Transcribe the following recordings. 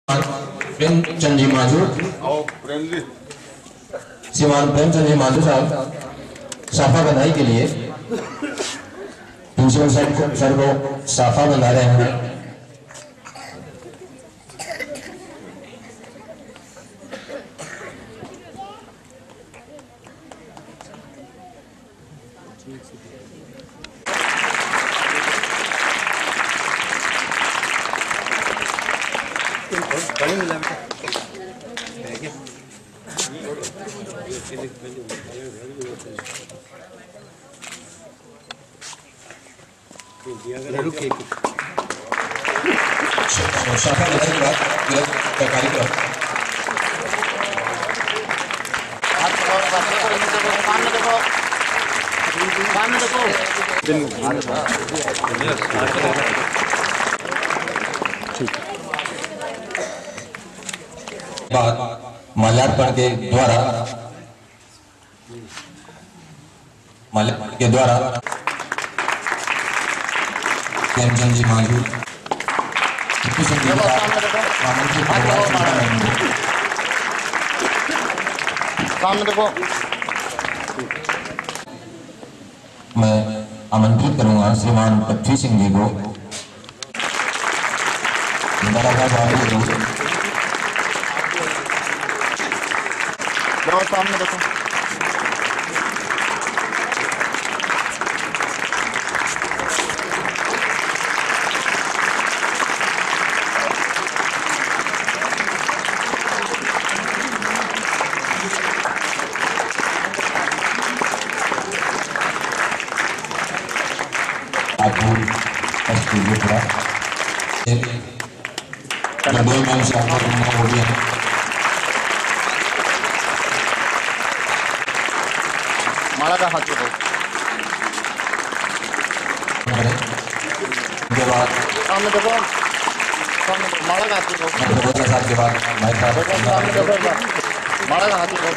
प्रेमचंद जी मांझू श्रीमान प्रेमचंद जी मांझू साहब साफा बंधाई के लिए प्रिंसिपल सर को साफा बंधा रहे हैं। साफा बंधाई के बाद कार्यक्रम बाद माल्यार्पण के द्वारा प्रेमचंद जी मांझू सामने देखो। मैं आमंत्रित करूंगा श्रीमान पृथ्वी सिंह जी को। सामने देखो। माला का हाथ चुको। सामने देखो। सामने माला का हाथ चुको। के बाद सामने देखो। माला का हाथ चुको।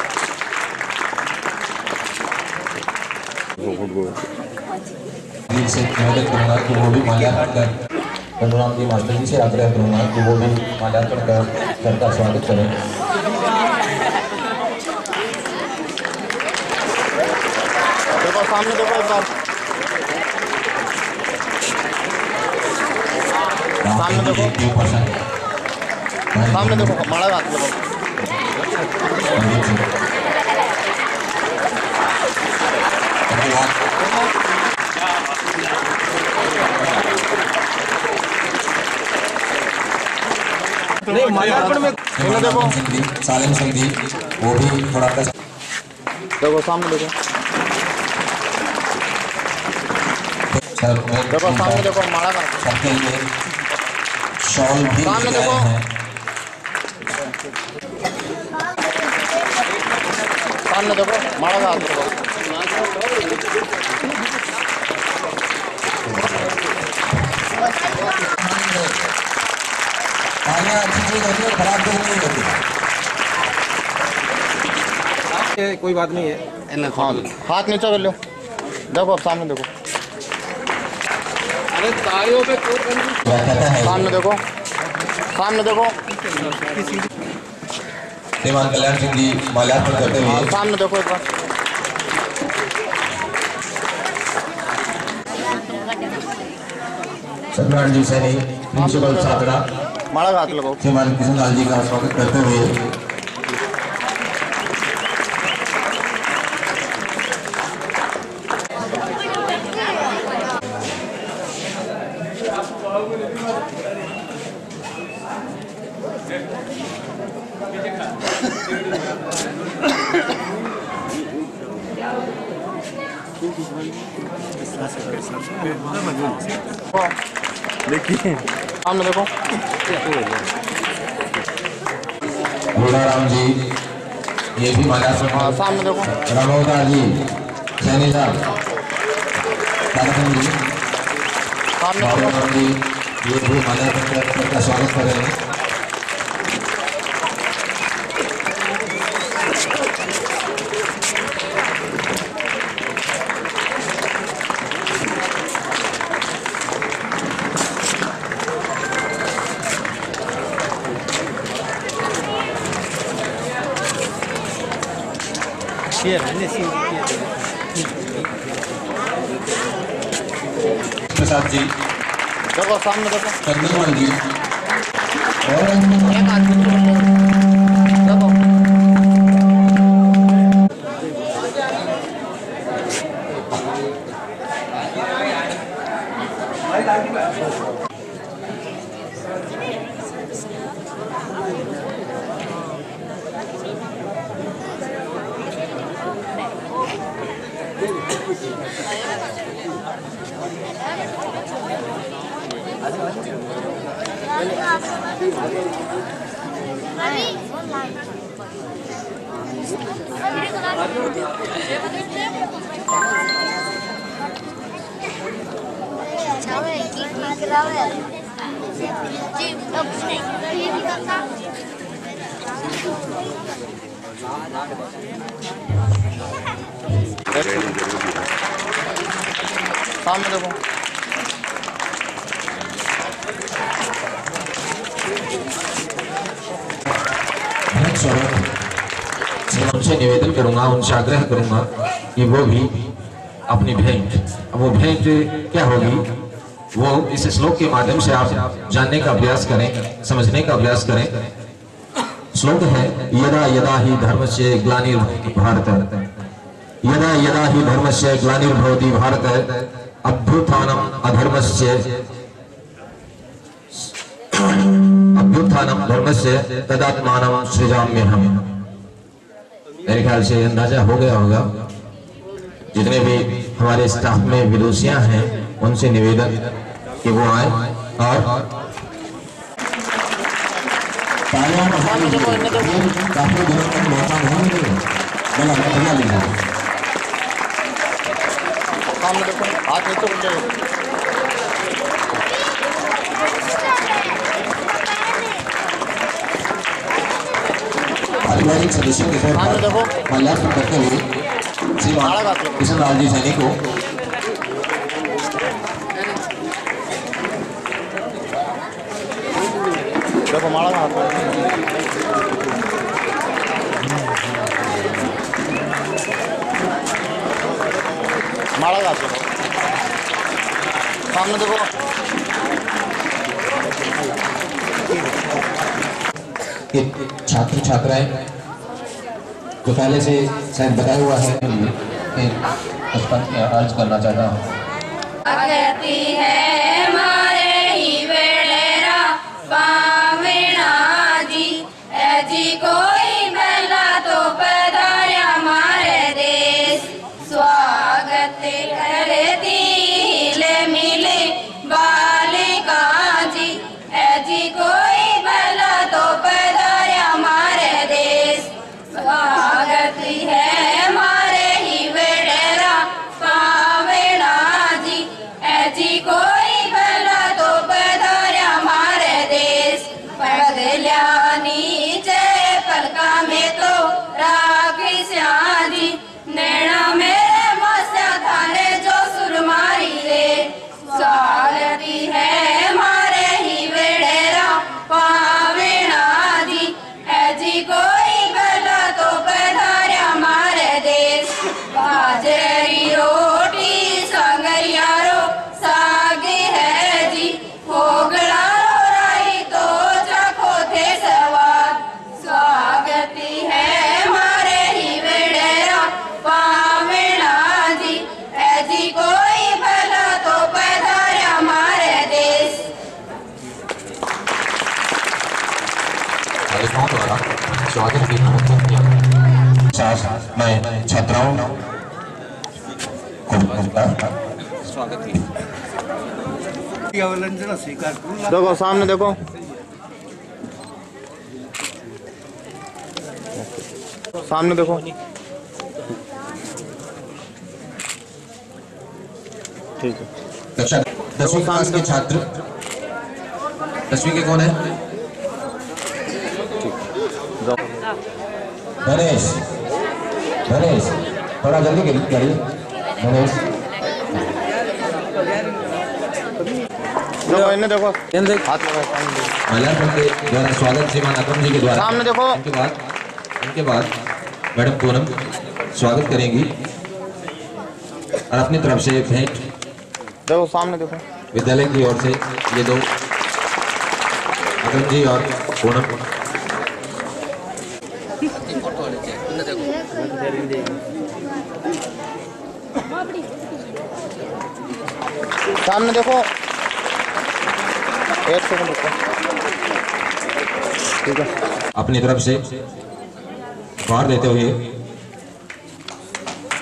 से मदद करूंगा कि वो भी माल्यार्पण कर रघुराम जी मास्टर जी से आग्रह करूंगा कि वो भी माल्यार्पण कर सर का स्वागत करें। देखो सामने देखो एक बार। सामने देखो। सामने देखो माला का हाथ लगाओ। माल्यार्पण में देखो सालिम सिंह जी वो भी थोड़ा देखो। सामने देखो। सर देखो सामने देखो माला का सबके लिए शॉल भी सामने देखो। सामने देखो माला का हाथ देखो। अच्छी चीज होती है, खराब चीज नहीं होती। कोई बात नहीं है। हाथ नीचे कर लो। देखो अब सामने देखो। अरे तालियों पे सामने देखो। सामने देखो। श्रीमान कल्याण सिंह जी माल्यार्पण करते हुए सामने देखो एक बार। सत्यनारायण जी सैनी प्रिंसिपल छात्रा माला का हाथ लगाओ। श्रीमान किशनलाल जी का स्वागत करते हुए देखिए सामने देखो। राम जी ये भी माल्यार्पण। हाँ सामने देखो। रामोदार जी सैनी साहब जी सामने देखो। जी ये भी माल्यार्पण का स्वागत कर रहे हैं। प्रसाद जी, देखो सामने देखो। चंद्रमल जी, एक हाथ में देखो। सामने देखो। उनसे निवेदन करूंगा, उनसे आग्रह करूंगा कि वो भी अपनी भेंट, अब वो भेंट क्या होगी वो इस श्लोक के माध्यम से आप जानने का अभ्यास करें, समझने का अभ्यास करें। श्लोक है यदा यदा ही धर्मस्य ग्लानिर्भवति भारत, यदा यदा ही धर्मस्य ग्लानिर्भवति भारत अभ्युत्थानम अधर्मस्य अभ्युत्थानम धर्मस्य तदात्मानं सृजाम्यहम्। मेरे ख्याल से अंदाजा हो गया होगा। जितने भी हमारे स्टाफ में विदुषियां हैं उनसे निवेदन कि वो आए और सामने देखो, इन्हें देखो। काफी दिनों तक मौका नहीं मिलेगा। सामने देखो, हाथ नीचे उठ जाओ। पारिवारिक सदस्यों के तौर सामने देखो। पर माल्यार्पण करते हुए श्रीमान किशन लाल जी सैनी को देखो माला का हाथ माला का हाथ देखो। सामने देखो। छात्र छात्राएं जो पहले से शायद बताया हुआ है अर्ज करना चाहता हूँ। मारे ही वेड़ेरा पाविना जी ऐजी कोई बेला तो पधारा मारे देश स्वागत करती ले मिले बालिका जी ऐजी कोई बेला तो पधारा मारे देश स्वागत है मारे ही वेड़ेरा पाविना जी ऐसी कोई भला तो पधारा हमारे देश पगलिया नीचे पलका में तो राखी श्याजी नैना मेरे मस्या थाने जो सुरमारी रे स्वागती है हमारे ही वेड़ेरा पाविना जी ऐसी कोई भला तो पधारा हमारे देश बाजरी रोटी संगरियारो सागे है जी होगड़ा राई तो चखो थे सवाद स्वागती है हमारे ही वेड़ेरा पाविना जी ऐसी कोई भला तो पधारा हमारे देश। बालिकाओं द्वारा स्वागत की साथ मैं छात्राओं को स्वागत की देखो। सामने देखो। सामने देखो। ठीक है। कक्षा 10वीं क्लास के छात्र 10वीं के कौन है? गणेश, गणेश थोड़ा जल्दी करिए। गणेश देखो, इन्हें देखो। हाथ लगाओ। माल्यार्पण के द्वारा स्वागत श्रीमान अकरम जी के द्वारा। सामने देखो। इनके बाद मैडम पूनम स्वागत करेंगी और अपनी तरफ से भेंट देखो सामने देखो। विद्यालय की ओर से ये दो अगम जी और पूनम। सामने देखो। एक सेकंड रुको। ठीक है। अपनी तरफ से बाहर देते हुए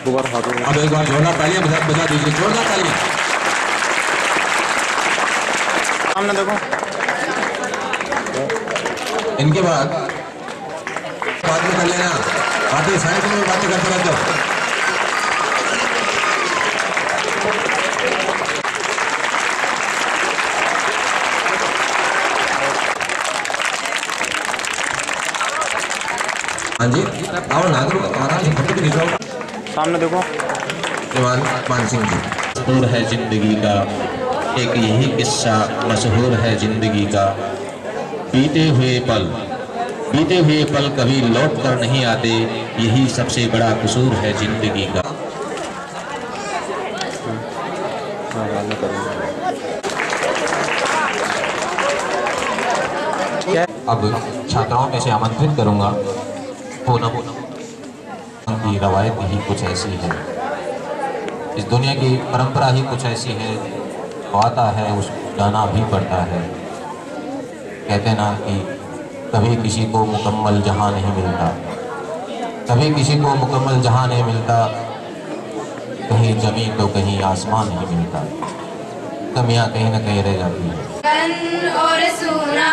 दोबारा हाथ में। अब एक बार जोरदार तालियां बजा दीजिए, जोरदार तालियां। सामने देखो। इनके बाद बात में कर लेना, बातें साइड में बातें करते रहते हो। हाँ जी, और नागरिक आराम से फोटो भी खिंचवाओ। सामने देखो। जवान मान सिंह जी। मशहूर है जिंदगी का एक यही किस्सा, मशहूर है जिंदगी का। बीते हुए पल कभी लौट कर नहीं आते, यही सबसे बड़ा कसूर है जिंदगी का। अब छात्राओं में से आमंत्रित करूंगा पूनम की रवायत ही कुछ ऐसी है, इस दुनिया की परंपरा ही कुछ ऐसी है, आता है उस गाना भी पड़ता है। कहते ना कि कभी किसी को मुकम्मल जहां नहीं मिलता, कभी किसी को मुकम्मल जहां नहीं मिलता, कहीं जमीन तो कहीं आसमान नहीं मिलता, कमियां कहीं ना कहीं रह जाती है। और सुना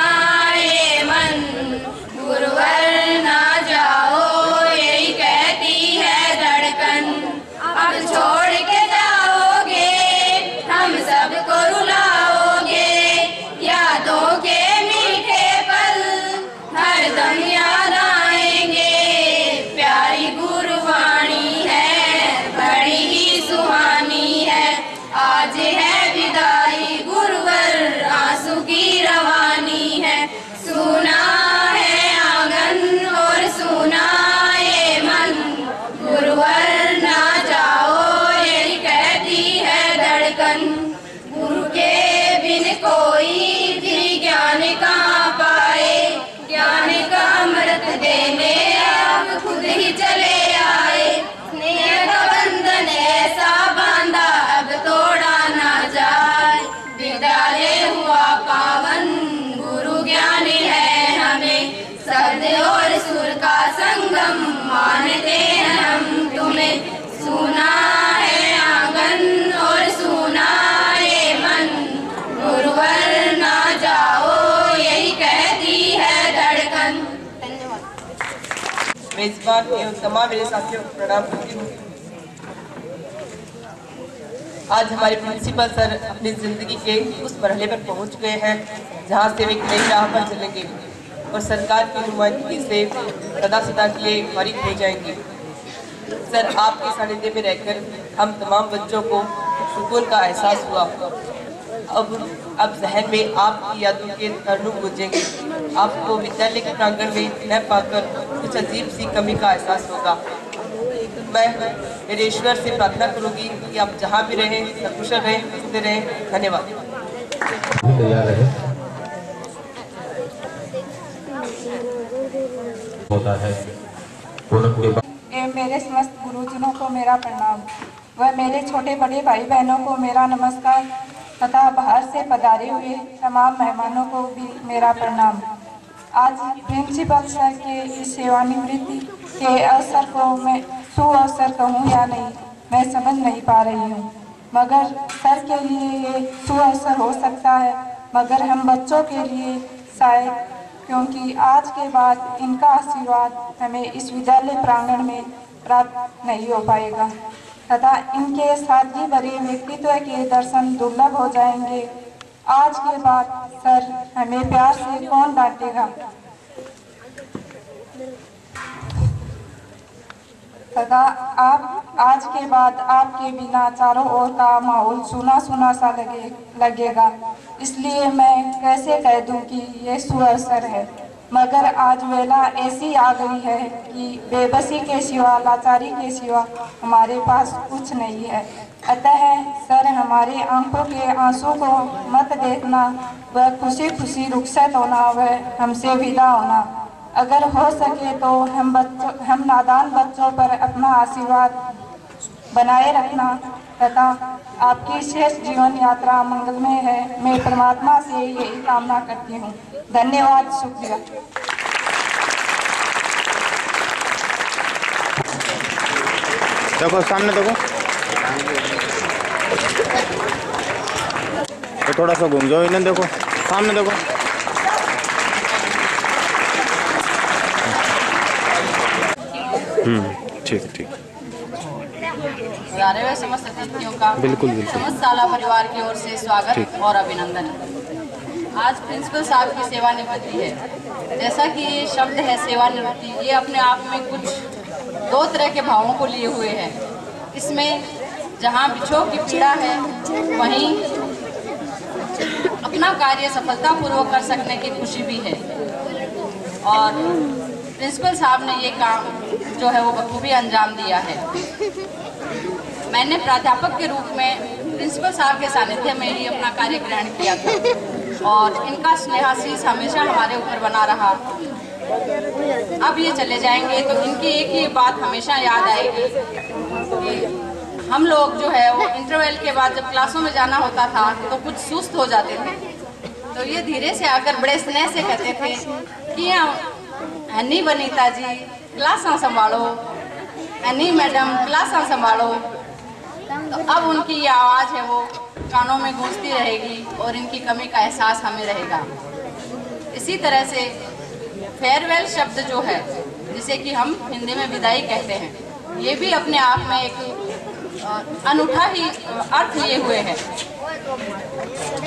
ये मन गुरुवर ना जाओ, यही कहती है धड़कन। अब छोड़ के जाओगे, हम सबको रुलाओगे, यादों के मीठे पल हरदम याद आएंगे। प्यारी गुरुवाणी है, बड़ी ही सुहानी है, आज है विदाई गुरुवर, आंसू की रवानी है। सुना है आंगन और सुना ये मन, गुरुवर ना जाओ, यही कहती है धड़कन। गुरु के बिन कोई भी ज्ञान कहाँ पाए, ज्ञान का अमृत देने अब खुद ही चले आए। स्नेह का बंधन ऐसा बांधा अब तोड़ा ना जाए, विद्यालय हुआ पावन, गुरु ज्ञान है हमें, शब्द और सुर का संगम मानते हैं हम तुम्हें। सुना है आंगन और सुना ये मन, गुरुवर ना जाओ, यही कहती है धड़कन। मेजबान एवं तमाम मेरे साथियों को प्रणाम करती हूँ। आज हमारे प्रिंसिपल सर अपनी ज़िंदगी के उस मरहले पर पहुँच गए हैं जहाँ से वे एक नई राह पर चलेंगे और सरकार की नुमाइंदगी से सदा सदा के लिए फारिग हो जाएंगे। सर, आपके सानिध्य में रहकर हम तमाम बच्चों को सुकून का एहसास हुआ। अब जहन में आपकी यादों के तरनूम गूंजेंगे। आपको विद्यालय के प्रांगण में न पाकर कुछ अजीब सी कमी का एहसास होगा। मैं मेरे ईश्वर से प्रार्थना करूंगी कि आप जहां भी रहें सकुशल रहें, खुश रहें। धन्यवाद। तैयार रहे होता है। पूनम के बाद मेरे समस्त गुरुजनों को मेरा प्रणाम व मेरे छोटे बड़े भाई बहनों को मेरा नमस्कार तथा बाहर से पधारे हुए तमाम मेहमानों को भी मेरा प्रणाम। आज प्रिंसिपल सर के इस सेवानिवृत्ति के अवसर को मैं सुअवसर कहूँ या नहीं, मैं समझ नहीं पा रही हूँ, मगर सर के लिए ये सुअवसर हो सकता है, मगर हम बच्चों के लिए शायद, क्योंकि आज के बाद इनका आशीर्वाद हमें इस विद्यालय प्रांगण में प्राप्त नहीं हो पाएगा तथा इनके सादगी भरे व्यक्तित्व के दर्शन दुर्लभ हो जाएंगे। आज के बाद सर हमें प्यार से कौन डांटेगा तथा आप आज के बाद आपके बिना चारों ओर का माहौल सुना सुना सा लगेगा। इसलिए मैं कैसे कह दूं कि ये सुअवसर है। मगर आज वेला ऐसी आ गई है कि बेबसी के सिवा, लाचारी के सिवा हमारे पास कुछ नहीं है। अतः सर, हमारी आंखों के आंसू को मत देखना, वह खुशी खुशी रुखसत होना, वह हमसे विदा होना। अगर हो सके तो हम नादान बच्चों पर अपना आशीर्वाद बनाए रखना तथा आपकी शेष जीवन यात्रा मंगलमय है। मैं परमात्मा से यही कामना करती हूँ। धन्यवाद, शुक्रिया। देखो सामने, देखो तो थोड़ा सा घूम जाओ, इन्हें देखो सामने, देखो ठीक ठीक। समस्त अतिथियों का बिल्कुल समस्त साला परिवार की ओर से स्वागत और अभिनंदन। आज प्रिंसिपल साहब की सेवानिवृत्ति है। जैसा कि ये शब्द है सेवानिवृत्ति, ये अपने आप में कुछ दो तरह के भावों को लिए हुए है। इसमें जहाँ बिछोह की पीड़ा है, वहीं अपना कार्य सफलतापूर्वक कर सकने की खुशी भी है। और प्रिंसिपल साहब ने ये काम जो है वो बखूबी अंजाम दिया है। मैंने प्राध्यापक के रूप में प्रिंसिपल साहब के सानिध्य में ही अपना कार्य ग्रहण किया था और इनका स्नेहाशीष हमेशा हमारे ऊपर बना रहा। अब ये चले जाएंगे तो इनकी एक ही बात हमेशा याद आएगी कि हम लोग जो है वो इंटरवल के बाद जब क्लासों में जाना होता था तो कुछ सुस्त हो जाते थे, तो ये धीरे से आकर बड़े स्नेह से कहते थे कि हनी बनीता जी क्लासा संभालो, हनी मैडम क्लासा संभालो। तो अब उनकी ये आवाज़ है वो कानों में गूंजती रहेगी और इनकी कमी का एहसास हमें रहेगा। इसी तरह से फेयरवेल शब्द जो है, जिसे कि हम हिंदी में विदाई कहते हैं, ये भी अपने आप में एक अनूठा ही अर्थ लिए हुए है।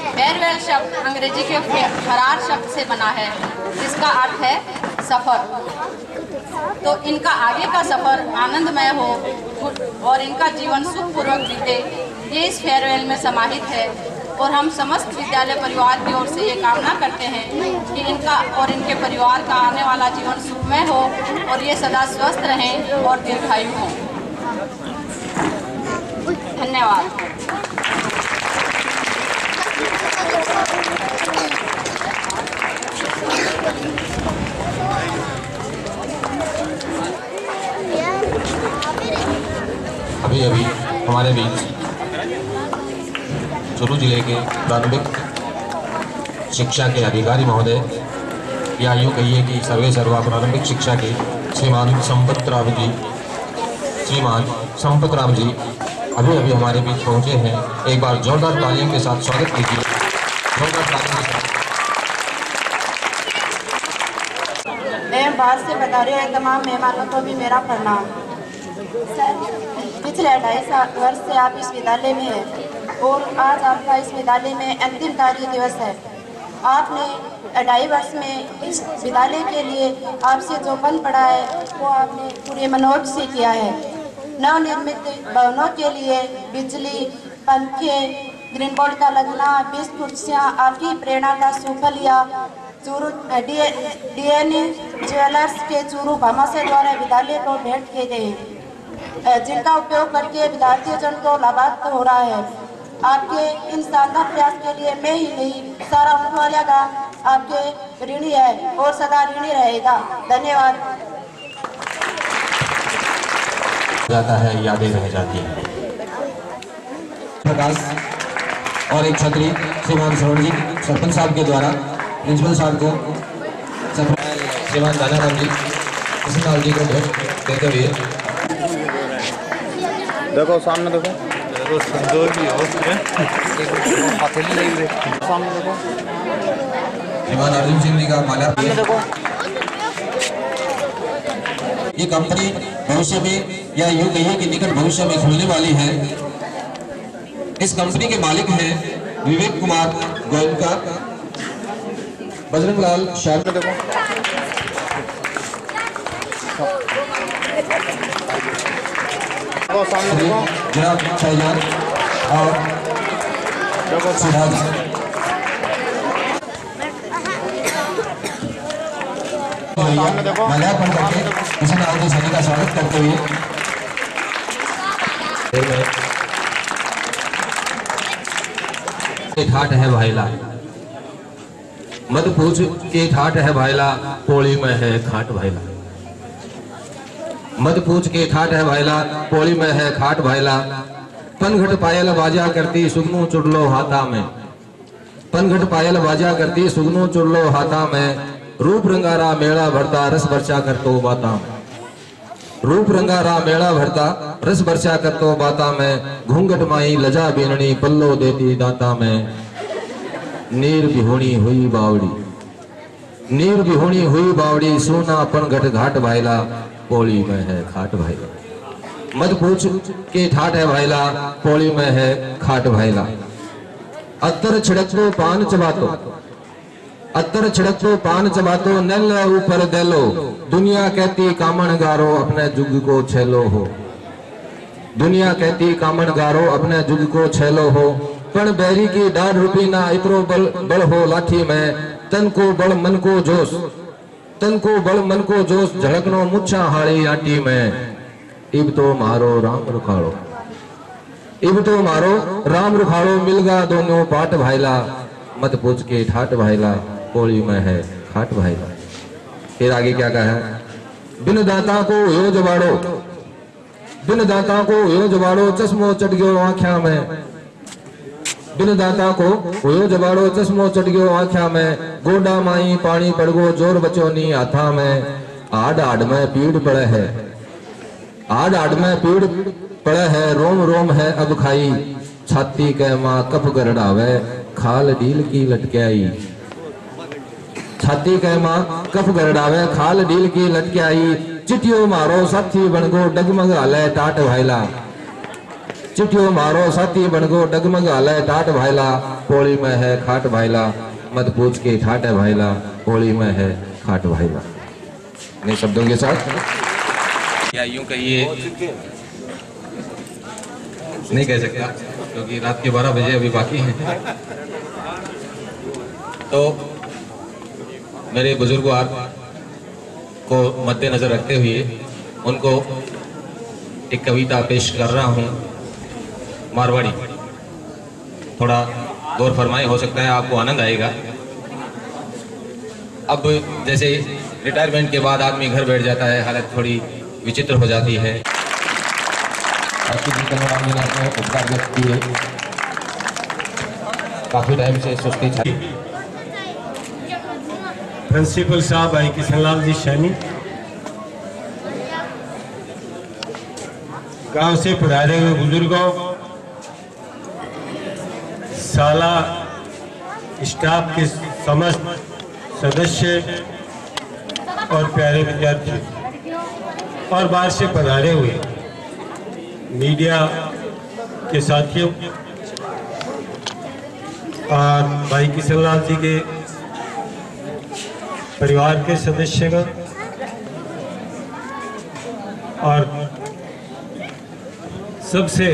फेयरवेल शब्द अंग्रेजी के फरार शब्द से बना है, जिसका अर्थ है सफ़र। तो इनका आगे का सफ़र आनंदमय हो और इनका जीवन सुखपूर्वक बीते, ये इस फेयरवेल में समाहित है। और हम समस्त विद्यालय परिवार की ओर से ये कामना करते हैं कि इनका और इनके परिवार का आने वाला जीवन सुखमय हो और ये सदा स्वस्थ रहें और दीर्घायु हों। धन्यवाद। अभी अभी हमारे बीच चुरू जिले के प्रारंभिक शिक्षा के अधिकारी महोदय, या यूँ कहिए कि सर्वे सर्वा प्रारंभिक शिक्षा के श्रीमान संपत राम जी अभी अभी हमारे बीच पहुँचे हैं। एक बार जोरदार तालियों के साथ स्वागत कीजिए। जोरदार तालियों के साथ। बाहर से पधारे हुए तमाम मेहमानों को भी मेरा प्रणाम। पिछले 2.5 वर्ष से आप इस विद्यालय में हैं और आज आपका इस विद्यालय में अंतिम कार्य दिवस है। आपने 2.5 वर्ष में इस विद्यालय के लिए आपसे जो फल पड़ा है वो आपने पूरे मनोज से किया है। नवनिर्मित भवनों के लिए बिजली, पंखे, ग्रीन बोर्ड का लगना, 20 कुर्सियाँ आपकी प्रेरणा का सुफल या चूरू डीएनए ज्वेलर्स के चूरू भामाशाह द्वारा विद्यालय को भेंट किए गए, जिनका उपयोग करके विद्यार्थीजन को लाभान्वित हो रहा है। आपके इन शानदार प्रयास के लिए मैं ही नहीं, सारा उमरवालिया का आपके ऋणी है और सदा ऋणी रहेगा। धन्यवाद। जाता है, यादें रह जाती हैं। प्रकाश और एक छतरी श्रीमान श्रवण जी सरपंच साहब के द्वारा प्रिंसिपल साहब को श्रीमान दानाराम जी कृष्णलाल जी को भेंट देते हुए। देखो सामने, देखो सामने देखो श्रीमान अर्जुन सिंह जी का माला। ये कंपनी भविष्य में या यूँ कहिए कि निकट भविष्य में खुलने वाली है। इस कंपनी के मालिक हैं विवेक कुमार गोयनका, बजरंग लाल शर्मा। देखो सामने देखो जनाब शहजाद और सिराज। भैया माल्यार्पण करके किसी नाम सैनिक का स्वागत करते हुए ठाट है भाईला, मत पूछ के ठाट है भाईला, पोली में है खाट भाईला। मत पूछ के ठाट है भाईला, पोली में है खाट भाईला। पनघट पायल बाजा करती सुगनू चुड़लो हाथा में, पनघट पायल बाजा करती सुगनू चुड़लो हाथा में। रूप रंगारा मेला भरता रस वर्षा करतो बाता में, रूप रंगारा मेला भरता रस वर्षा करतो बाता में। घूंघट माई लजा बेननी पल्लो देती दाता में। नीर बिहोणी हुई बावड़ी, नीर बिहोणी हुई बावड़ी, सोना पनघट घाट भाईला, पोली में है खाट भाईला। मत पूछ के ठाट है भाईला, पोली में है खाट भाईला। अत्तर छिड़को पान चबातो, अत्तर छिड़को पान चबातो, नल ऊपर देलो। दुनिया कहती कामण गारो, अपने जुग को छेलो हो। दुनिया कहती कामण गारो, अपने जुग को छेलो हो। पण बैरी की डाढ़ रूपी ना इतरो बल बल हो लाठी में। तन को बल मन को जोश, तन को बल मन को जोश, झड़कनो मुच्छा हाड़ी आटी में। इब तो मारो राम रुखाड़ो, इब तो मारो राम रुखाड़ो, मिलगा दोनों पाट भाईला। मत पूछ के ठाट भाईला, पोली में है खाट भाईला। फिर आगे क्या कहा है? बिन दाता को यो जबाड़ो, बिन दाता को यो जबाड़ो, चश्मो चढ़ गयो आँख्या में। बिन दाता को यो जबाड़ो, चश्मो चढ़ गयो आँख्या में। गोडा माई पानी पड़ गो, जोर बचो नी हाथा में। आड़ आड़ में पीड़ पड़े है, आड़ आड़ में पीड़ पड़े है, रोम रोम है अब खाई। छाती के माँ कप गरड़ावे, खाल डील की लटकाई। छाती के माँ कप गरड़ावे, खाल डील की लटकाई। चिटियो मारो साथी बनगो, डगमग हाले टाट भाईला। चिटियो मारो साथी बनगो, डगमग हाले टाट भाईला। पोली में है खाट भाईला, मत पूछ के ठाट है भाईला, पोली में है खाट भाईला। इन शब्दों के साथ या यूं कहिए, नहीं कह सकता क्योंकि रात के 12 बजे अभी बाकी हैं। तो मेरे बुजुर्गों को मद्देनजर रखते हुए उनको एक कविता पेश कर रहा हूँ, मारवाड़ी। थोड़ा गौर फरमाए, हो सकता है आपको आनंद आएगा। अब जैसे रिटायरमेंट के बाद आदमी घर बैठ जाता है, हालत थोड़ी विचित्र हो जाती है। उपकार व्यक्त किए, काफी टाइम से सुस्ती छाई। प्रिंसिपल साहब भाई किशनलाल जी सैनी, गांव से पधारे हुए बुजुर्गों, साला स्टाफ के समस्त सदस्य और प्यारे विद्यार्थी और बाहर से पधारे हुए मीडिया के साथियों और भाई किशनलाल जी के परिवार के सदस्यगण और सबसे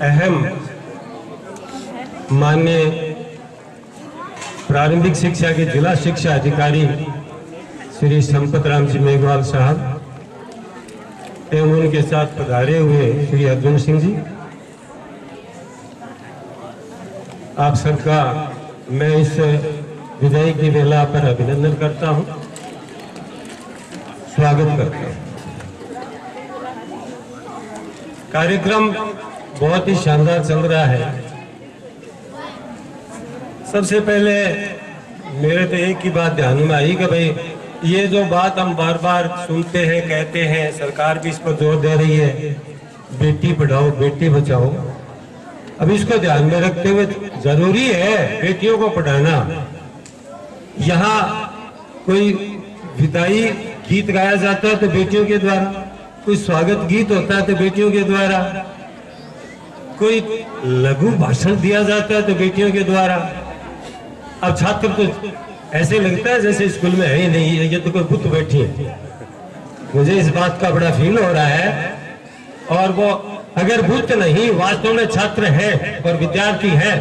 अहम माननीय प्रारंभिक शिक्षा के जिला शिक्षा अधिकारी श्री संपत राम जी मेघवाल साहब एवं उनके साथ पधारे हुए श्री अर्जुन सिंह जी, आप सबका मैं इस विदाई की वेला पर अभिनंदन करता हूं, स्वागत करता हूं। कार्यक्रम बहुत ही शानदार चल रहा है। सबसे पहले मेरे तो एक ही बात ध्यान में आई कि भाई ये जो बात हम बार बार सुनते हैं, कहते हैं, सरकार भी इस पर जोर दे रही है, बेटी पढ़ाओ बेटी बचाओ। अब इसको ध्यान में रखते हुए जरूरी है बेटियों को पढ़ाना। यहाँ कोई विदाई गीत गाया जाता है तो बेटियों के द्वारा, कोई स्वागत गीत होता है तो बेटियों के द्वारा, कोई लघु भाषण दिया जाता है तो बेटियों के द्वारा। अब छात्र तो ऐसे लगता है जैसे स्कूल में है ही नहीं है, ये तो कोई बुत बैठी है। मुझे इस बात का बड़ा फील हो रहा है। और वो अगर बुत नहीं वास्तव में छात्र है और विद्यार्थी है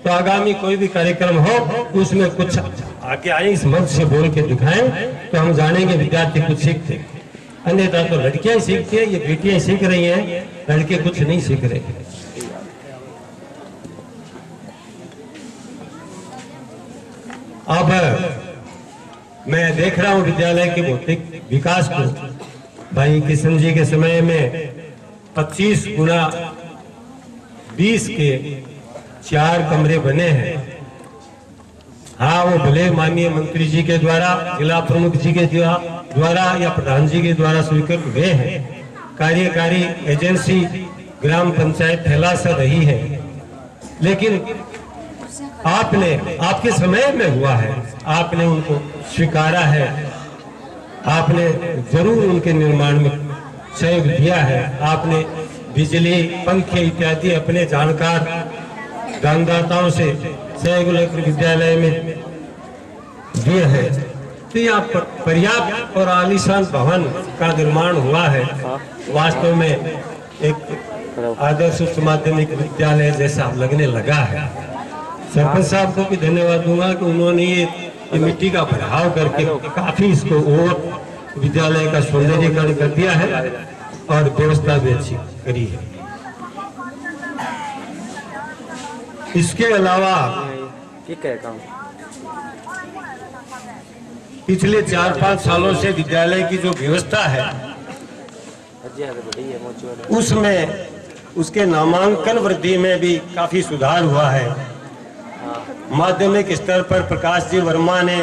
तो आगामी कोई भी कार्यक्रम हो उसमें कुछ आगे आए, इस मंच से बोल के दिखाएं तो हम जानेंगे विद्यार्थी कुछ सीखते हैं। अन्यथा तो लड़कियां ही सीखती हैं, ये बेटियां ही सीख रही हैं, लड़के कुछ नहीं सीख रहे। अब मैं देख रहा हूं विद्यालय के भौतिक विकास को। भाई किशन जी के समय में 25 गुना 20 के 4 कमरे बने हैं। हाँ, वो भले माननीय मंत्री जी के द्वारा, जिला प्रमुख जी के द्वारा या प्रधान जी के द्वारा स्वीकृत हुए हैं। कार्यकारी एजेंसी ग्राम पंचायत ठेला से रही है, लेकिन आपने, आपके समय में हुआ है, आपने उनको स्वीकारा है, आपने जरूर उनके निर्माण में सहयोग दिया है। आपने बिजली, पंखे इत्यादि अपने जानकार दानदाताओं से सहयोग विद्यालय में दिए हैं। तो यहाँ पर्याप्त और आलीशान भवन का निर्माण हुआ है। वास्तव में एक आदर्श उच्च माध्यमिक विद्यालय जैसा लगने लगा है। सरपंच साहब को भी धन्यवाद दूंगा कि उन्होंने ये मिट्टी का भराव करके काफी इसको और विद्यालय का सौंदर्यीकरण कर दिया है और व्यवस्था भी अच्छी करी है। इसके अलावा पिछले 4-5 सालों से विद्यालय की जो व्यवस्था है उसमें, उसके नामांकन वृद्धि में भी काफी सुधार हुआ है। माध्यमिक स्तर पर प्रकाश जी वर्मा ने,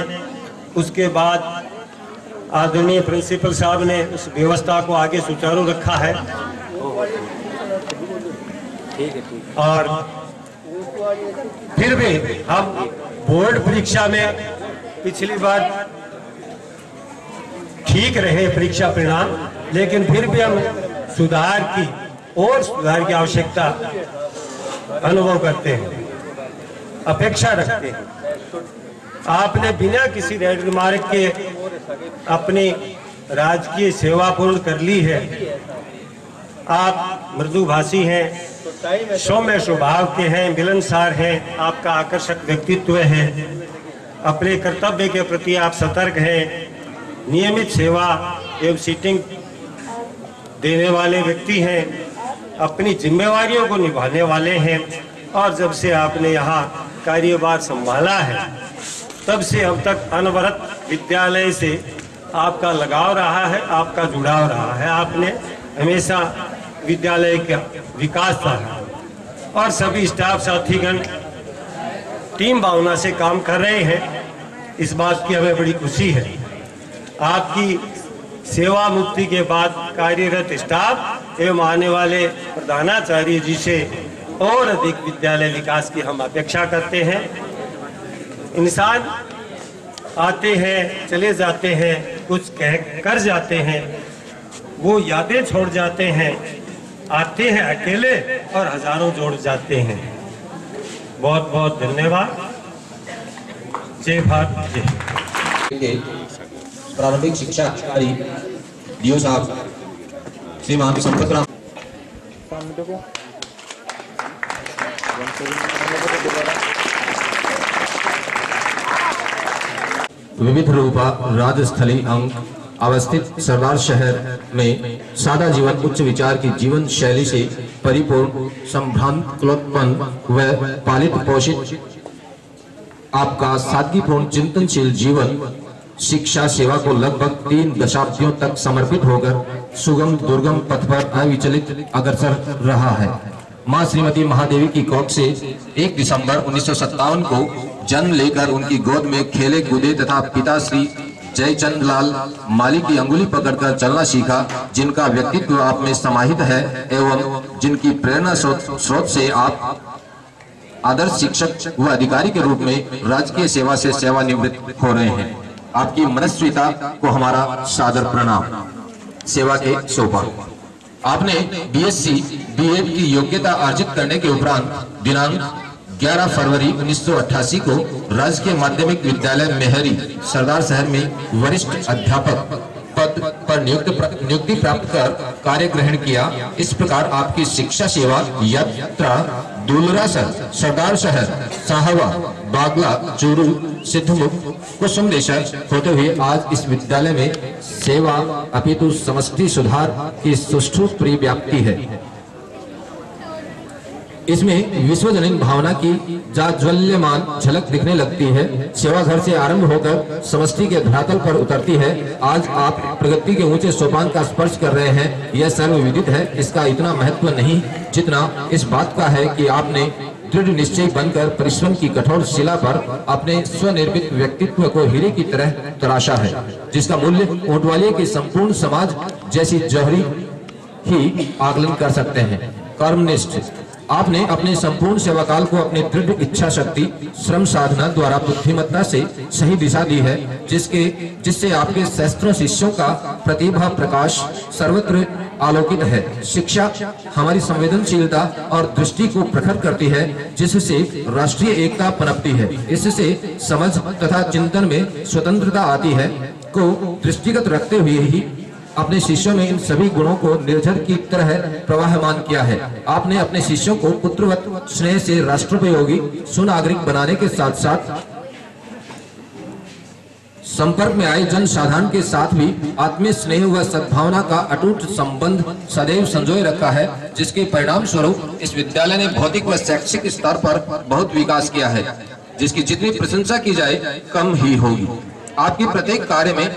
उसके बाद आदरणीय प्रिंसिपल साहब ने उस व्यवस्था को आगे सुचारू रखा है। और फिर भी हम बोर्ड परीक्षा में पिछली बार ठीक रहे परीक्षा परिणाम, लेकिन फिर भी हम सुधार की आवश्यकता अनुभव करते हैं, अपेक्षा रखते हैं। आपने बिना किसी रेड रिमार्क के अपनी राजकीय सेवा पूर्ण कर ली है। आप मृदुभाषी हैं, सौम्य स्वभाव के हैं, मिलनसार हैं, आपका आकर्षक व्यक्तित्व है, अपने कर्तव्य के प्रति आप सतर्क हैं, नियमित सेवा एवं सीटिंग देने वाले व्यक्ति हैं, अपनी जिम्मेवारियों को निभाने वाले हैं। और जब से आपने यहाँ कार्यभार संभाला है तब से अब तक अनवरत विद्यालय से आपका लगाव रहा है, आपका जुड़ाव रहा है। आपने हमेशा विद्यालय का विकास चाहा और सभी स्टाफ साथीगण टीम भावना से काम कर रहे हैं। इस बात की हमें बड़ी खुशी है। आपकी सेवा मुक्ति के बाद कार्यरत स्टाफ एवं आने वाले प्रधानाचार्य जी से और अधिक विद्यालय विकास की हम अपेक्षा करते हैं। इंसान आते हैं, चले जाते हैं, कुछ कह कर जाते हैं, वो यादें छोड़ जाते हैं, आते हैं अकेले और हजारों जोड़ जाते हैं। बहुत बहुत धन्यवाद। जय भारत, जय। प्रारंभिक शिक्षा अधिकारी डीओ साहब श्रीमान संपत राम विविध रूपा राजस्थली अंग अवस्थित सरदार शहर में सादा जीवन उच्च विचार की जीवन शैली से परिपूर्ण संभ्रांतोत्पन्न व पालित पोषित आपका सादगीपूर्ण चिंतनशील जीवन शिक्षा सेवा को लगभग 3 दशाब्दियों तक समर्पित होकर सुगम दुर्गम पथ पर अविचलित अग्रसर रहा है। मां श्रीमती महादेवी की कोख से 1 दिसंबर 1957 को जन्म लेकर उनकी गोद में खेले कूदे तथा पिता श्री जयचंद लाल माली की अंगुली पकड़कर चलना सीखा, जिनका व्यक्तित्व आप में समाहित है एवं जिनकी प्रेरणा स्रोत से आप आदर्श शिक्षक व अधिकारी के रूप में राजकीय सेवा से सेवानिवृत्त हो रहे हैं। आपकी मनस्विता को हमारा सादर प्रणाम। सेवा के सोपान। आपने बीएससी बीएड की योग्यता अर्जित करने के उपरांत दिनांक 11 फरवरी 1988 को राजकीय माध्यमिक विद्यालय मेहरी सरदार शहर में वरिष्ठ अध्यापक पद पर नियुक्ति प्राप्त कर कार्य ग्रहण किया। इस प्रकार आपकी शिक्षा सेवा यात्रा दूलरासर, सरदार शहर, साहवा, बागला, चूरू, सिद्धमुख, कुसुमदेशर होते हुए आज इस विद्यालय में सेवा अपितु समष्टि सुधार की सुष्ठु परिव्याप्ति है। इसमें विश्वजनीन भावना की जाज्वल्यमान झलक दिखने लगती है। सेवा घर से आरंभ होकर समष्टि के धरातल पर उतरती है। आज आप प्रगति के ऊंचे सोपान का स्पर्श कर रहे हैं, यह सर्वविदित है। इसका इतना महत्व नहीं जितना इस बात का है कि आपने दृढ़ निश्चय बनकर परिश्रम की कठोर शिला पर अपने स्वनिर्मित व्यक्तित्व को हीरे की तरह तराशा है, जिसका मूल्य ऊंटवालिए के संपूर्ण समाज जैसी जौहरी ही आकलन कर सकते हैं। कर्मनिष्ठ, आपने अपने संपूर्ण सेवाकाल को अपने दृढ़ इच्छा शक्ति, श्रम साधना द्वारा बुद्धिमत्ता से सही दिशा दी है, जिससे आपके सहस्त्रों शिष्यों का प्रतिभा प्रकाश सर्वत्र आलोकित है। शिक्षा हमारी संवेदनशीलता और दृष्टि को प्रखर करती है, जिससे राष्ट्रीय एकता पनपती है। इससे समझ तथा चिंतन में स्वतंत्रता आती है को दृष्टिगत रखते हुए ही अपने शिष्यों में इन सभी गुणों को निर्झर की तरह प्रवाहमान किया है। आपने अपने शिष्यों को पुत्रवत स्नेह से राष्ट्रोपयोगी सुनागरिक बनाने के साथ साथ संपर्क में आए जन साधारण के साथ भी आत्मीय स्नेह व सद्भावना का अटूट संबंध सदैव संजोए रखा है, जिसके परिणाम स्वरूप इस विद्यालय ने भौतिक व शैक्षिक स्तर पर बहुत विकास किया है, जिसकी जितनी प्रशंसा की जाए कम ही होगी। आपके प्रत्येक कार्य में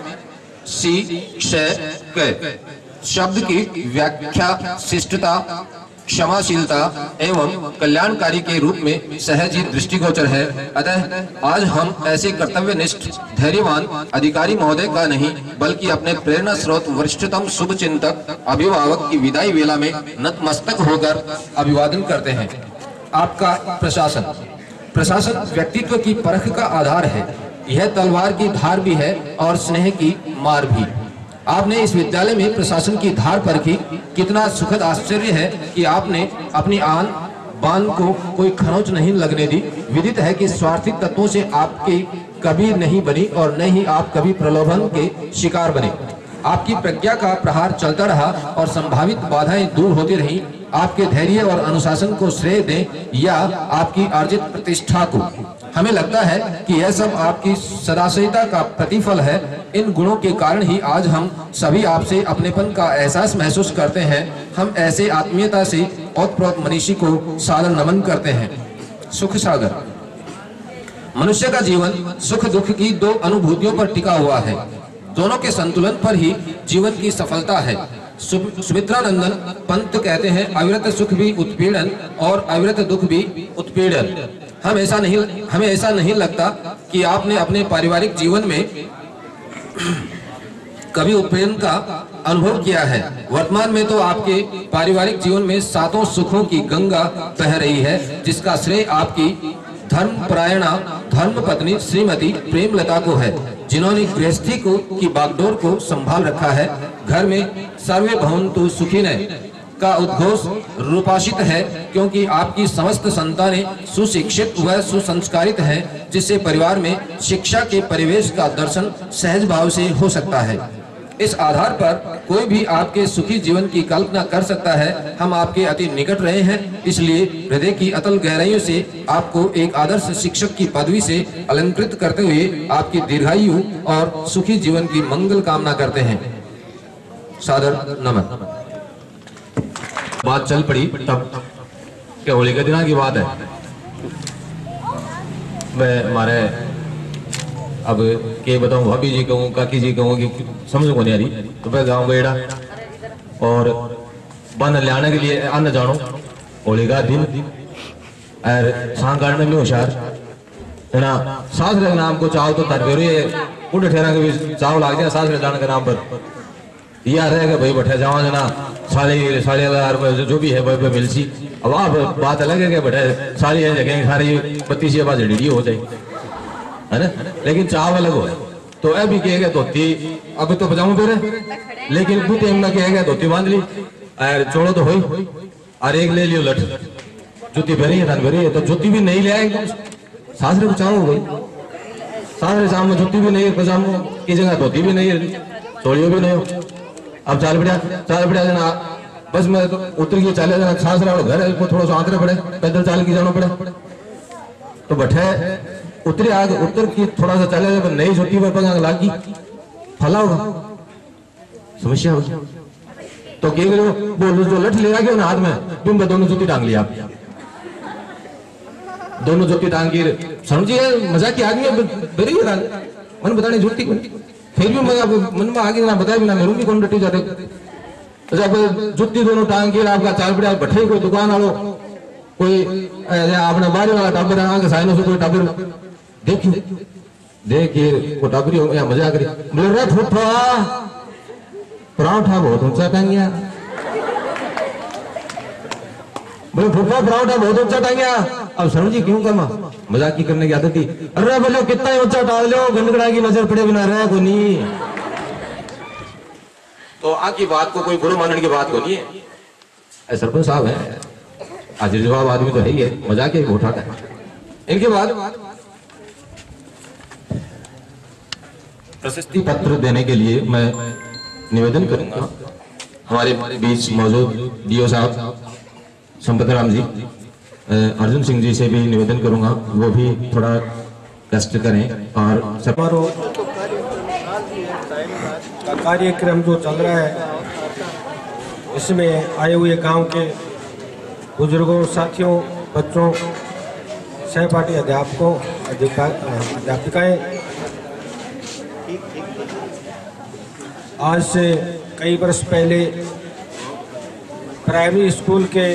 शब्द की व्याख्या शिष्टता, क्षमाशीलता एवं कल्याणकारी के रूप में सहज ही दृष्टिगोचर है। अतः आज हम ऐसे कर्तव्यनिष्ठ धैर्यवान अधिकारी महोदय का नहीं बल्कि अपने प्रेरणा स्रोत वरिष्ठतम शुभ चिंतक अभिभावक की विदाई वेला में नतमस्तक होकर अभिवादन करते हैं। आपका प्रशासन व्यक्तित्व की परख का आधार है। यह तलवार की धार भी है और स्नेह की मार भी। आपने इस विद्यालय में प्रशासन की धार परखी। कितना सुखद आश्चर्य है कि आपने अपनी आन बान को कोई खरोंच नहीं लगने दी। विदित है कि स्वार्थी तत्वों से आपकी कभी नहीं बनी और न ही आप कभी प्रलोभन के शिकार बने। आपकी प्रज्ञा का प्रहार चलता रहा और संभावित बाधाएं दूर होती रहीं। आपके धैर्य और अनुशासन को श्रेय दें या आपकी अर्जित प्रतिष्ठा को, हमें लगता है कि यह सब आपकी सदाशयता का प्रतिफल है। इन गुणों के कारण ही आज हम सभी आपसे अपनेपन का एहसास महसूस करते हैं। हम ऐसे आत्मीयता से ओतप्रोत मनीषी को सादर नमन करते हैं। सुख सागर, मनुष्य का जीवन सुख दुख की दो अनुभूतियों पर टिका हुआ है। दोनों के संतुलन पर ही जीवन की सफलता है। सुमित्रानंदन पंत कहते हैं, अविरत सुख भी उत्पीड़न और अविरत दुख भी उत्पीड़न। हमें ऐसा नहीं लगता कि आपने अपने पारिवारिक जीवन में कभी उत्पीड़न का अनुभव किया है। वर्तमान में तो आपके पारिवारिक जीवन में सातों सुखों की गंगा बह रही है, जिसका श्रेय आपकी धर्मपरायणा धर्म पत्नी श्रीमती प्रेमलता को है, जिन्होंने गृहस्थी की बागडोर को संभाल रखा है। घर में सर्वे भवन्तु सुखिनः का उद्घोष रूपाशित है, क्योंकि आपकी समस्त संतानें सुशिक्षित व सुसंस्कारित हैं, जिससे परिवार में शिक्षा के परिवेश का दर्शन सहज भाव से हो सकता है। इस आधार पर कोई भी आपके सुखी जीवन की कल्पना कर सकता है। हम आपके अति निकट रहे हैं, इसलिए हृदय की अतल गहराइयों से आपको एक आदर्श शिक्षक की पदवी से अलंकृत करते हुए आपकी दीर्घायु और सुखी जीवन की मंगल कामना करते हैं। सादर नमन। बात चल पड़ी तब क्या होली के दिना की बात है। मैं हमारे अब के बताऊं, भाभी जी कहूँ काकी जी कहूँ कि समझ को नहीं आ रही, तो मैं गाँव बेड़ा और बन लाने के लिए अन्न जानो होली का दिन और सांग काटने में होशियार है ना। सासरे के नाम को चाहो तो तरफेरो उठ ठहरा के भी चाव लाग जाए सासरे जाने के नाम पर। यार है कि भाई बैठे जाओ जना साढ़े जो भी है वह मिलसी। अब आप बात अलग है कि बैठे सारी जगह सारी 32 आवाज रेडी हो जाए है ना, लेकिन चाव अलग हो। तो अभी कहेगा धोती अब तो बजाऊं फिर, लेकिन कुछ टाइम में कहेगा धोती बांध ली और चोड़ो तो हो और एक ले लियो लठ जुती भरी है तो जुती भी नहीं ले आएगा सासरे बचाओ भाई। सासरे सामने जुती भी नहीं है, पजामो की जगह धोती भी नहीं है, चोड़ियों भी नहीं हो। अब चाल बढ़िया जना बस मैं तो उतर गया चले जाना सासरा वाला घर है को थोड़ा सा आंतरे पड़े पैदल चाल के जाना पड़े तो बैठे उतरे आगे उतर की थोड़ा सा चले जाए नई छुट्टी में पगा लागी फला होगा समस्या होगी तो क्या करो बोलो जो लठ ले गया ना हाथ में तुम दोनों जुत्ती टांग लिया दोनों जुत्ती टांग के समझिए मजाक की आदमी डरी है मन बताने जुत्ती को फिर भी मन में आगे ना बताए बिना मेरू भी कौन डटी जाते जब जुत्ती दोनों टांग के आपका चाल पड़े बैठे कोई दुकान वालों कोई अपना बारी वाला टाबर आगे साइनो से कोई टाबर देखिए वो टाबरी या मजा करी बोल रहा फूफा पराठा बहुत ऊंचा टांगिया बोले फूफा पराठा बहुत ऊंचा टांगिया अब समझी क्यों कमा मजाक की करने की आदत थी अरे बोले कितना ऊंचा टाल लो गंदगड़ा की नजर पड़े बिना रहा को नहीं तो आकी बात को कोई बुरा मानने की बात को नहीं है सरपंच साहब है आज जवाब आदमी तो है ही है मजाक ही उठाता है इनके बाद प्रशस्ति पत्र देने के लिए मैं निवेदन करूंगा हमारे बीच मौजूद डीओ साहब संपत राम जी अर्जुन सिंह जी से भी निवेदन करूंगा वो भी थोड़ा कष्ट करें और समारोह का कार्यक्रम जो चल रहा है इसमें आए हुए गांव के बुजुर्गों साथियों बच्चों सहपाठी अध्यापकों अध्यापिकाएं आज से कई वर्ष पहले प्राइमरी स्कूल के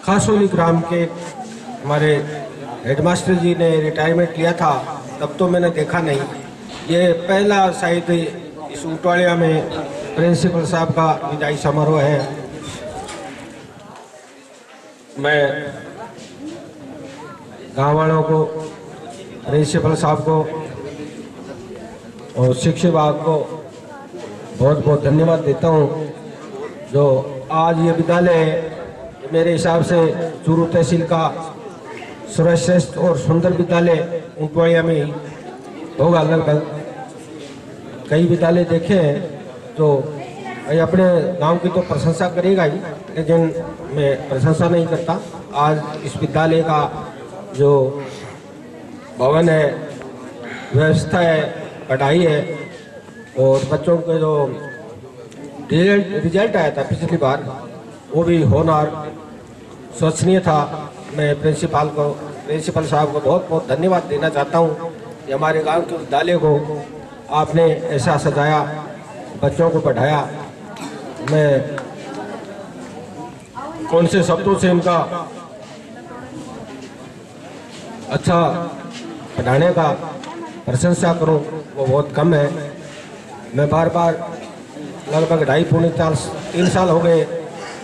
खासोली ग्राम के हमारे हेडमास्टर जी ने रिटायरमेंट लिया था तब तो मैंने देखा नहीं ये पहला शायद इस उटवाड़िया में प्रिंसिपल साहब का विदाई समारोह है। मैं गाँव वालों को प्रिंसिपल साहब को और शिक्षा विभाग को बहुत बहुत धन्यवाद देता हूँ जो आज ये विद्यालय मेरे हिसाब से चूरू तहसील का सर्वश्रेष्ठ और सुंदर विद्यालय उटवाड़िया में ही होगा। लगभग कई विद्यालय देखे हैं तो अपने गांव की तो प्रशंसा करेगा ही लेकिन मैं प्रशंसा नहीं करता। आज इस विद्यालय का जो भवन है व्यवस्था है पढ़ाई है और बच्चों के जो रिजल्ट आया था पिछली बार वो भी होनहार सोचनीय था। मैं प्रिंसिपल साहब को बहुत बहुत धन्यवाद देना चाहता हूँ कि हमारे गांव के विद्यालय को आपने ऐसा सजाया बच्चों को पढ़ाया। मैं कौन से शब्दों से इनका अच्छा पढ़ाने का प्रशंसा करूं वो बहुत कम है। मैं बार बार लगभग 2.5-3 साल हो गए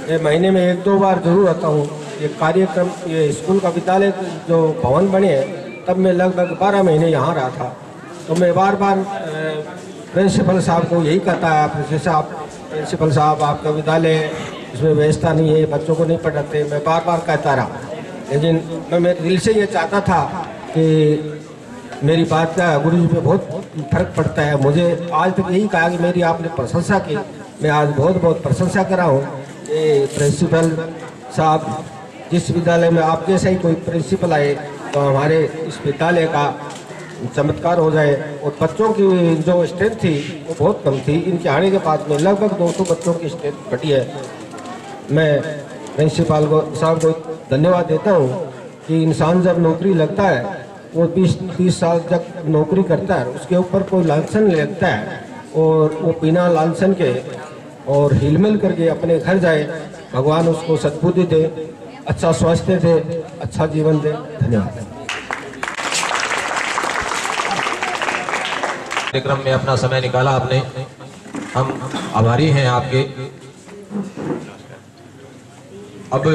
ये महीने में 1-2 बार जरूर आता हूँ। ये कार्यक्रम ये स्कूल का विद्यालय जो भवन बने हैं तब मैं लगभग 12 महीने यहाँ रहा था तो मैं बार बार प्रिंसिपल साहब को यही कहता है प्रिंसिपल साहब आपका विद्यालय इसमें व्यवस्था नहीं है बच्चों को नहीं पढ़ाते। मैं बार बार कहता रहा लेकिन मैं मेरे दिल से ये चाहता था कि मेरी बात का गुरु जी पे बहुत फर्क पड़ता है। मुझे आज तक यही कहा कि मेरी आपने प्रशंसा की मैं आज बहुत बहुत प्रशंसा करा हूँ। ये प्रिंसिपल साहब जिस विद्यालय में आप जैसा ही कोई प्रिंसिपल आए तो हमारे इस विद्यालय का चमत्कार हो जाए। और बच्चों की जो स्ट्रेंथ थी वो बहुत कम थी। इनके आने के बाद में लगभग 200 बच्चों की स्ट्रेंथ बढ़ी है। मैं प्रिंसिपल साहब को धन्यवाद देता हूँ कि इंसान जब नौकरी लगता है वो 20-30 साल तक नौकरी करता है उसके ऊपर कोई लालसन नहीं लगता है और वो बिना लालसन के और हिलमिल करके अपने घर जाए। भगवान उसको सद्बुद्धि दे अच्छा स्वास्थ्य दे अच्छा जीवन दे। धन्यवाद। कार्यक्रम में अपना समय निकाला आपने हम आभारी हैं आपके। अब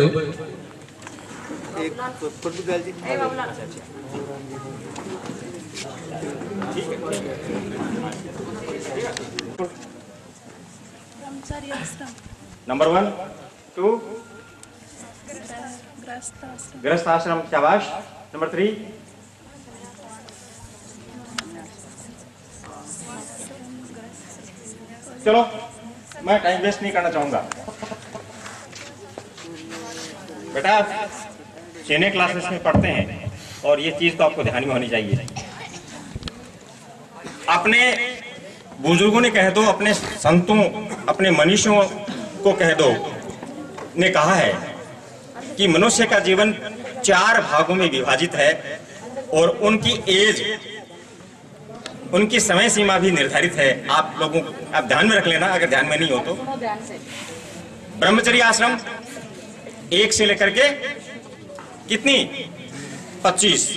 नंबर 1 2 गृहस्थ आश्रम शाबाश। नंबर 3 चलो मैं टाइम वेस्ट नहीं करना चाहूंगा। बेटा आप सीनियर क्लासेस में पढ़ते हैं और ये चीज तो आपको ध्यान में होनी चाहिए। अपने बुजुर्गों ने कह दो, अपने संतों, अपने मनीषियों को कह दो, ने कहा है कि मनुष्य का जीवन 4 भागों में विभाजित है और उनकी एज, उनकी समय सीमा भी निर्धारित है। आप लोगों को आप ध्यान में रख लेना, अगर ध्यान में नहीं हो तो। ब्रह्मचर्य आश्रम 1 से लेकर के कितनी 25,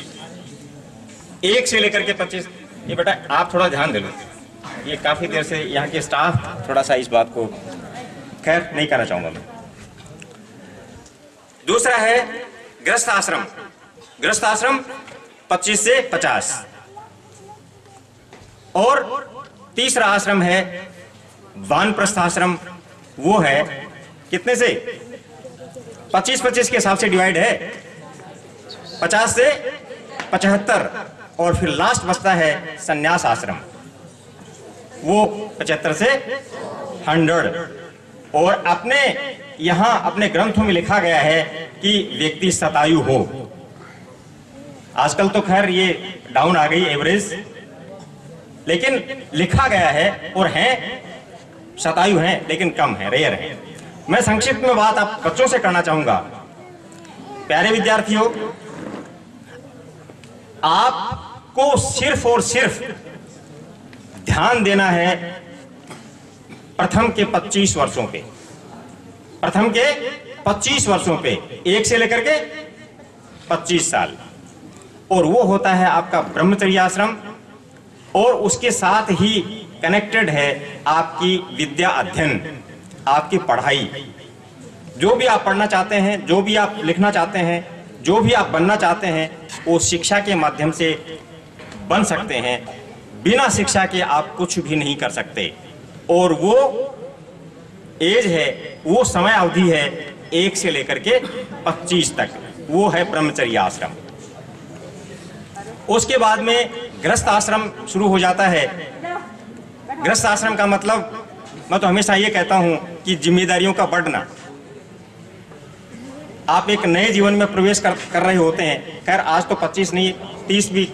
1 से लेकर के 25। ये बेटा आप थोड़ा ध्यान दे लो, ये काफी देर से यहाँ के स्टाफ थोड़ा सा इस बात को खैर नहीं करना चाहूंगा मैं। दूसरा है गृहस्थ आश्रम। गृहस्थ आश्रम 25 से 50। और तीसरा आश्रम है वानप्रस्थ आश्रम, वो है कितने से 25-25 के हिसाब से डिवाइड है, 50 से 75। और फिर लास्ट बचता है संन्यास आश्रम, वो 75 से 100। और अपने यहां अपने ग्रंथों में लिखा गया है कि व्यक्ति शतायु हो। आजकल तो खैर ये डाउन आ गई एवरेज, लेकिन लिखा गया है और हैं शतायु हैं लेकिन कम है, रेयर है। मैं संक्षिप्त में बात आप बच्चों से करना चाहूंगा। प्यारे विद्यार्थियों, आपको सिर्फ और सिर्फ ध्यान देना है प्रथम के 25 वर्षों पे। प्रथम के 25 वर्षों पे, 1 से लेकर के 25 साल। और वो होता है आपका ब्रह्मचर्य आश्रम, और उसके साथ ही कनेक्टेड है आपकी विद्या अध्ययन, आपकी पढ़ाई। जो भी आप पढ़ना चाहते हैं, जो भी आप लिखना चाहते हैं, जो भी आप बनना चाहते हैं, वो शिक्षा के माध्यम से बन सकते हैं। बिना शिक्षा के आप कुछ भी नहीं कर सकते। और वो एज है, वो समय अवधि है 1 से लेकर के 25 तक, वो है ब्रह्मचर्य आश्रम। उसके बाद में गृहस्थ आश्रम शुरू हो जाता है। गृहस्थ आश्रम का मतलब, मैं तो हमेशा ये कहता हूं कि जिम्मेदारियों का बढ़ना। आप एक नए जीवन में प्रवेश कर रहे होते हैं। खैर आज तो 25 नहीं 30 भी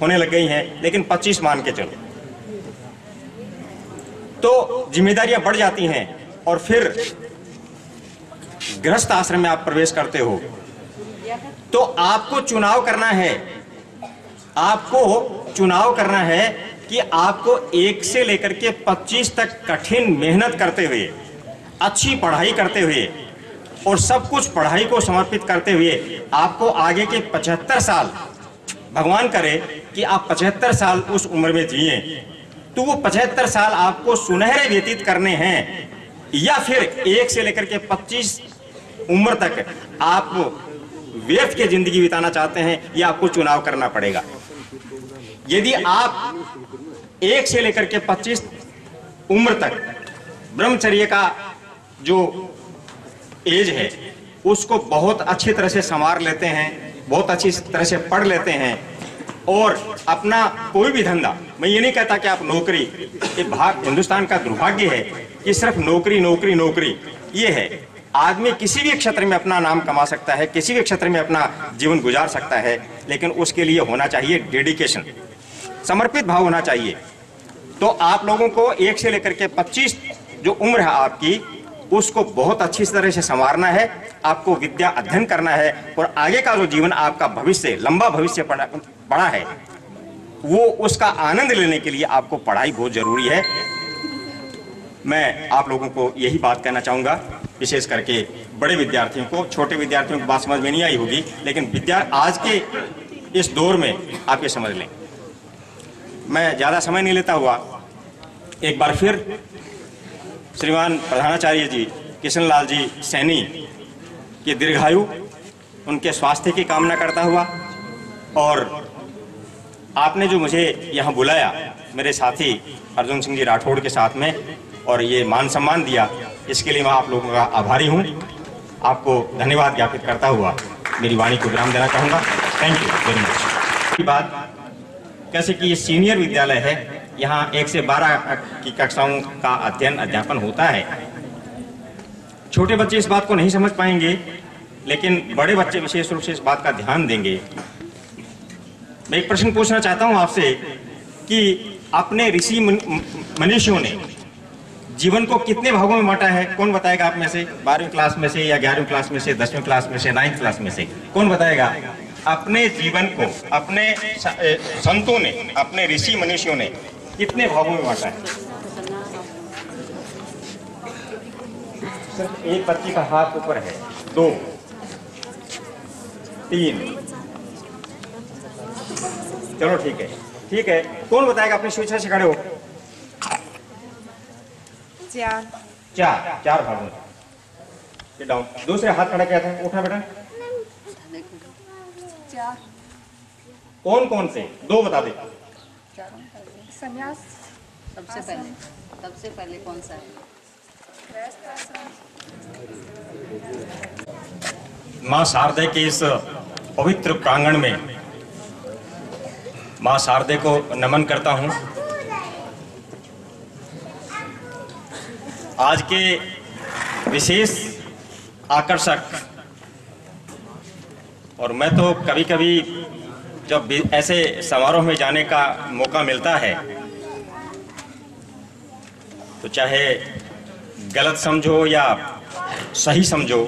होने लग गई हैं, लेकिन 25 मान के चलो, तो जिम्मेदारियां बढ़ जाती हैं। और फिर गृहस्थ आश्रम में आप प्रवेश करते हो तो आपको चुनाव करना है। आपको चुनाव करना है कि आपको 1 से लेकर के 25 तक कठिन मेहनत करते हुए, अच्छी पढ़ाई करते हुए और सब कुछ पढ़ाई को समर्पित करते हुए आपको आगे के 75 साल, भगवान करे कि आप 75 साल उस उम्र में जिए, तो वो 75 साल आपको सुनहरे व्यतीत करने हैं, या फिर 1 से लेकर के 25 उम्र तक आप व्यर्थ की जिंदगी बिताना चाहते हैं, यह आपको चुनाव करना पड़ेगा। यदि आप 1 से लेकर के 25 उम्र तक ब्रह्मचर्य का जो एज है उसको बहुत अच्छी तरह से संवार लेते हैं, बहुत अच्छी तरह से पढ़ लेते हैं, और अपना कोई भी धंधा, मैं ये नहीं कहता कि आप नौकरी, ये भाग हिंदुस्तान का दुर्भाग्य है कि सिर्फ नौकरी नौकरी नौकरी ये है। आदमी किसी भी क्षेत्र में अपना नाम कमा सकता है, किसी भी क्षेत्र में अपना जीवन गुजार सकता है, लेकिन उसके लिए होना चाहिए डेडिकेशन, समर्पित भाव होना चाहिए। तो आप लोगों को 1 से लेकर के 25 जो उम्र है आपकी, उसको बहुत अच्छी तरह से संवारना है, आपको विद्या अध्ययन करना है, और आगे का जो जीवन आपका भविष्य, लंबा भविष्य पड़ा है, वो उसका आनंद लेने के लिए आपको पढ़ाई बहुत जरूरी है। मैं आप लोगों को यही बात कहना चाहूंगा, विशेष करके बड़े विद्यार्थियों को। छोटे विद्यार्थियों को बात समझ में नहीं आई होगी, लेकिन आज के इस दौर में आप ये समझ लें। मैं ज़्यादा समय नहीं लेता हुआ एक बार फिर श्रीमान प्रधानाचार्य जी किशनलाल जी सैनी के दीर्घायु, उनके स्वास्थ्य की कामना करता हुआ, और आपने जो मुझे यहाँ बुलाया मेरे साथी अर्जुन सिंह जी राठौड़ के साथ में, और ये मान सम्मान दिया, इसके लिए मैं आप लोगों का आभारी हूँ। आपको धन्यवाद ज्ञापित करता हुआ मेरी वाणी को विराम देना चाहूँगा। Thank you very much. की बात कैसे कि ये सीनियर विद्यालय है, यहाँ 1 से 12 की कक्षाओं का अध्यापन होता है। छोटे बच्चे इस बात को नहीं समझ पाएंगे, लेकिन बड़े बच्चे विशेष रूप से इस बात का ध्यान देंगे। मैं एक प्रश्न पूछना चाहता हूँ आपसे कि अपने ऋषि मनुष्यों ने जीवन को कितने भागों में बांटा है? कौन बताएगा आप में से? 12वीं क्लास में से, या 11वीं क्लास में से, 10वीं क्लास में से, 9th क्लास में से? कौन बताएगा? अपने जीवन को अपने संतों ने, अपने ऋषि मनुष्यों ने कितने भागों में बांटा है? सिर्फ एक बच्चे का हाथ ऊपर है। 2, 3, चलो ठीक है, ठीक है। कौन बताएगा? अपनी स्वेच्छा से खड़े हो। 4 भागों में। Sit down. दूसरे हाथ खड़ा किया था, उठा बेटा। 4। कौन कौन से? 2 बता दे। संन्यास सबसे पहले कौन सा है? मां शारदे के इस पवित्र प्रांगण में मां शारदे को नमन करता हूं। आज के विशेष आकर्षक, और मैं तो कभी कभी जब ऐसे समारोह में जाने का मौका मिलता है तो चाहे गलत समझो या सही समझो,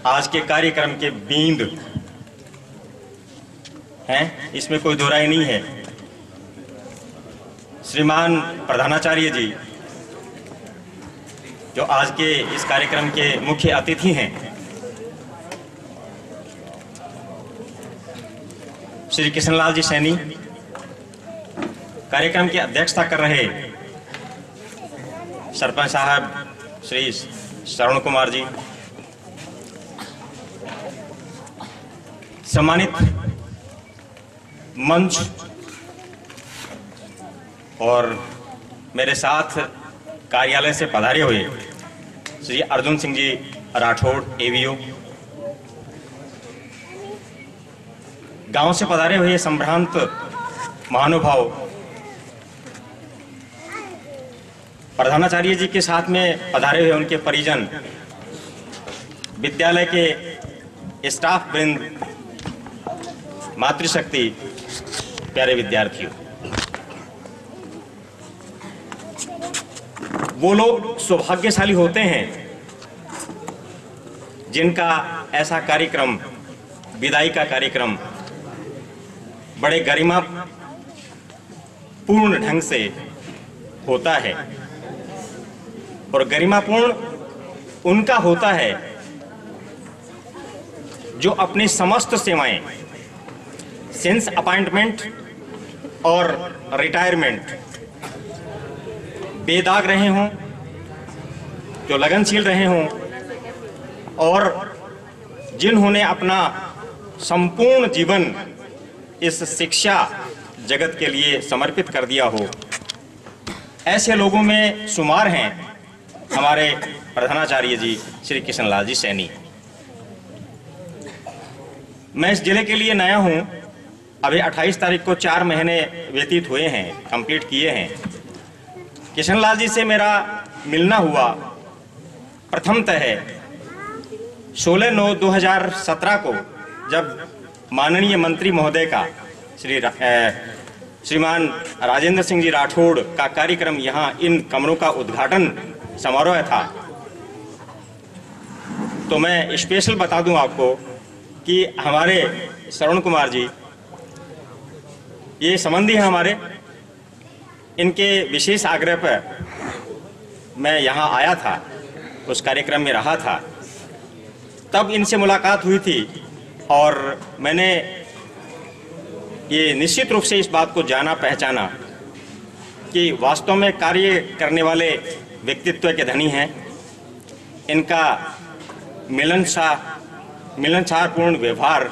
आज के कार्यक्रम के बींद हैं, इसमें कोई दो राय नहीं है। श्रीमान प्रधानाचार्य जी जो आज के इस कार्यक्रम के मुख्य अतिथि हैं, श्री कृष्णलाल जी सैनी, कार्यक्रम की अध्यक्षता कर रहे सरपंच साहब श्री श्रवण कुमार जी, सम्मानित मंच और मेरे साथ कार्यालय से पधारे हुए श्री अर्जुन सिंह जी राठौड़ एवीओ, गांव से पधारे हुए संभ्रांत महानुभाव, प्रधानाचार्य जी के साथ में पधारे हुए उनके परिजन, विद्यालय के स्टाफ वृंद, मातृशक्ति, प्यारे विद्यार्थियों, वो लोग सौभाग्यशाली होते हैं जिनका ऐसा कार्यक्रम, विदाई का कार्यक्रम, बड़े गरिमा पूर्ण ढंग से होता है। और गरिमापूर्ण उनका होता है जो अपनी समस्त सेवाएं, सिंस अपॉइंटमेंट और रिटायरमेंट, बेदाग रहे हों, जो लगनशील रहे हों, और जिन्होंने अपना संपूर्ण जीवन इस शिक्षा जगत के लिए समर्पित कर दिया हो, ऐसे लोगों में शुमार हैं हमारे प्रधानाचार्य जी श्री कृष्णलाल जी सैनी। मैं इस जिले के लिए नया हूं, अभी 28 तारीख को 4 महीने व्यतीत हुए हैं, कंप्लीट किए हैं। कृष्णलाल जी से मेरा मिलना हुआ प्रथमतः 16/9/2017 को, जब माननीय मंत्री महोदय का श्रीमान राजेंद्र सिंह जी राठौड़ का कार्यक्रम यहाँ इन कमरों का उद्घाटन समारोह था। तो मैं स्पेशल बता दूं आपको कि हमारे श्रवण कुमार जी, ये संबंधी हैं हमारे, इनके विशेष आग्रह पर मैं यहाँ आया था, उस कार्यक्रम में रहा था, तब इनसे मुलाकात हुई थी और मैंने ये निश्चित रूप से इस बात को जाना पहचाना कि वास्तव में कार्य करने वाले व्यक्तित्व के धनी हैं। इनका मिलनसारपूर्ण व्यवहार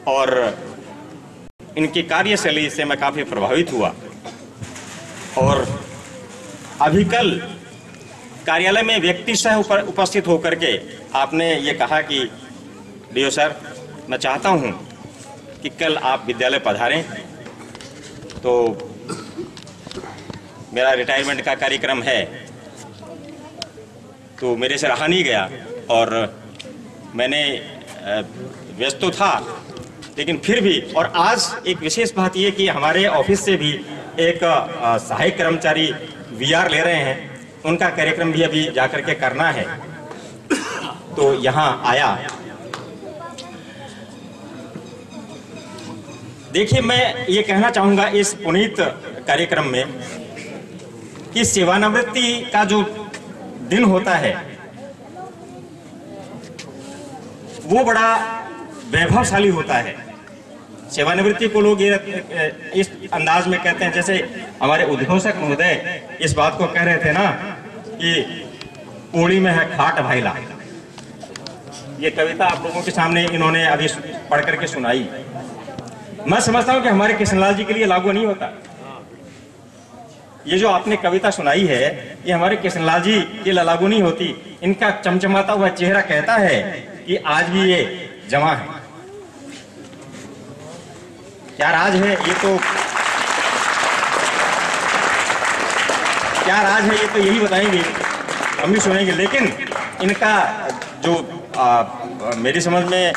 और इनकी कार्यशैली से मैं काफ़ी प्रभावित हुआ। और अभी कल कार्यालय में व्यक्ति सह उपस्थित होकर के आपने ये कहा कि डीओ सर, मैं चाहता हूँ कि कल आप विद्यालय पधारें। तो मेरा रिटायरमेंट का कार्यक्रम है, तो मेरे से रहा नहीं गया और मैंने व्यस्त तो था, लेकिन फिर भी। और आज एक विशेष बात यह कि हमारे ऑफिस से भी एक सहायक कर्मचारी वीआर ले रहे हैं, उनका कार्यक्रम भी अभी जाकर के करना है, तो यहाँ आया। देखिए, मैं ये कहना चाहूँगा इस पुनीत कार्यक्रम में कि सेवानिवृत्ति का जो दिन होता है वो बड़ा वैभवशाली होता है। सेवानिवृत्ति को लोग ये इस अंदाज में कहते हैं, जैसे हमारे उद्घोषक महोदय इस बात को कह रहे थे ना कि पूरी में है खाट भाईला। ये कविता आप लोगों के सामने इन्होंने अभी पढ़ करके सुनाई। मैं समझता हूं कि हमारे कृष्णलाल जी के लिए लागू नहीं होता। ये जो आपने कविता सुनाई है ये हमारे कृष्णलाल जी के लिए लागू नहीं होती। इनका चमचमाता हुआ चेहरा कहता है कि आज भी ये जवां है। क्या राज है ये तो, क्या राज है ये तो यही बताएंगे, हम भी सुनेंगे। लेकिन इनका जो मेरी समझ में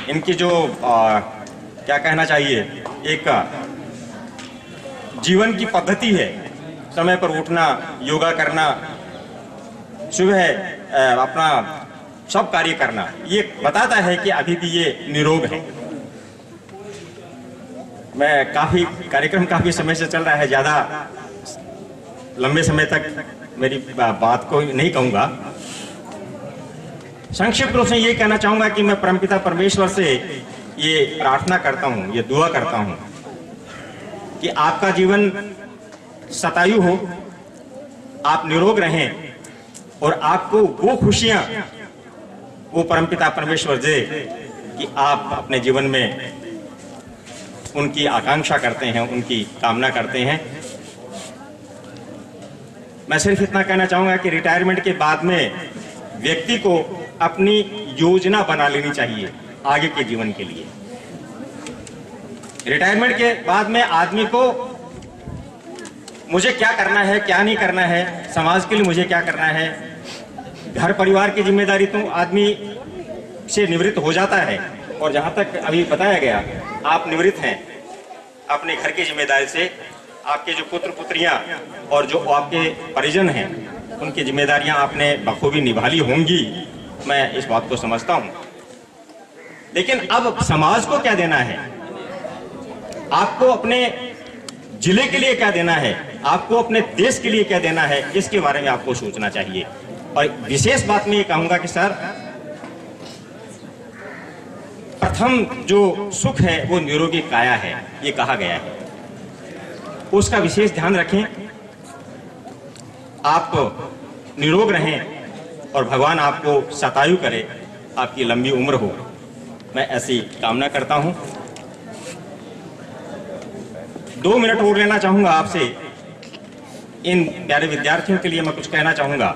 इनकी जो क्या कहना चाहिए, एक जीवन की पद्धति है, समय पर उठना, योगा करना, सुबह अपना सब कार्य करना, ये बताता है कि अभी भी ये निरोग है। मैं कार्यक्रम काफी समय से चल रहा है, ज्यादा लंबे समय तक मेरी बात को नहीं कहूंगा। संक्षिप्त रूप से ये कहना चाहूंगा कि मैं परमपिता परमेश्वर से ये प्रार्थना करता हूं, ये दुआ करता हूं कि आपका जीवन शतायु हो, आप निरोग रहें और आपको वो खुशियां वो परमपिता परमेश्वर दे कि आप अपने जीवन में उनकी आकांक्षा करते हैं, उनकी कामना करते हैं। मैं सिर्फ इतना कहना चाहूंगा कि रिटायरमेंट के बाद में व्यक्ति को अपनी योजना बना लेनी चाहिए आगे के जीवन के लिए। रिटायरमेंट के बाद में आदमी को मुझे क्या करना है, क्या नहीं करना है, समाज के लिए मुझे क्या करना है, घर परिवार की जिम्मेदारी तो आदमी से निवृत्त हो जाता है। और जहां तक अभी बताया गया, आप निवृत्त हैं अपने घर की जिम्मेदारी से। आपके जो पुत्र पुत्रियां और जो आपके परिजन हैं उनकी जिम्मेदारियां आपने बखूबी निभा ली होंगी, मैं इस बात को समझता हूं। लेकिन अब समाज को क्या देना है, आपको अपने जिले के लिए क्या देना है, आपको अपने देश के लिए क्या देना है, इसके बारे में आपको सोचना चाहिए। और विशेष बात मैं ये कहूंगा कि सर, प्रथम जो सुख है वो निरोगी काया है, ये कहा गया है, उसका विशेष ध्यान रखें। आप निरोग रहें और भगवान आपको शतायु करे, आपकी लंबी उम्र हो, मैं ऐसी कामना करता हूं। 2 मिनट और लेना चाहूंगा आपसे। इन प्यारे विद्यार्थियों के लिए मैं कुछ कहना चाहूंगा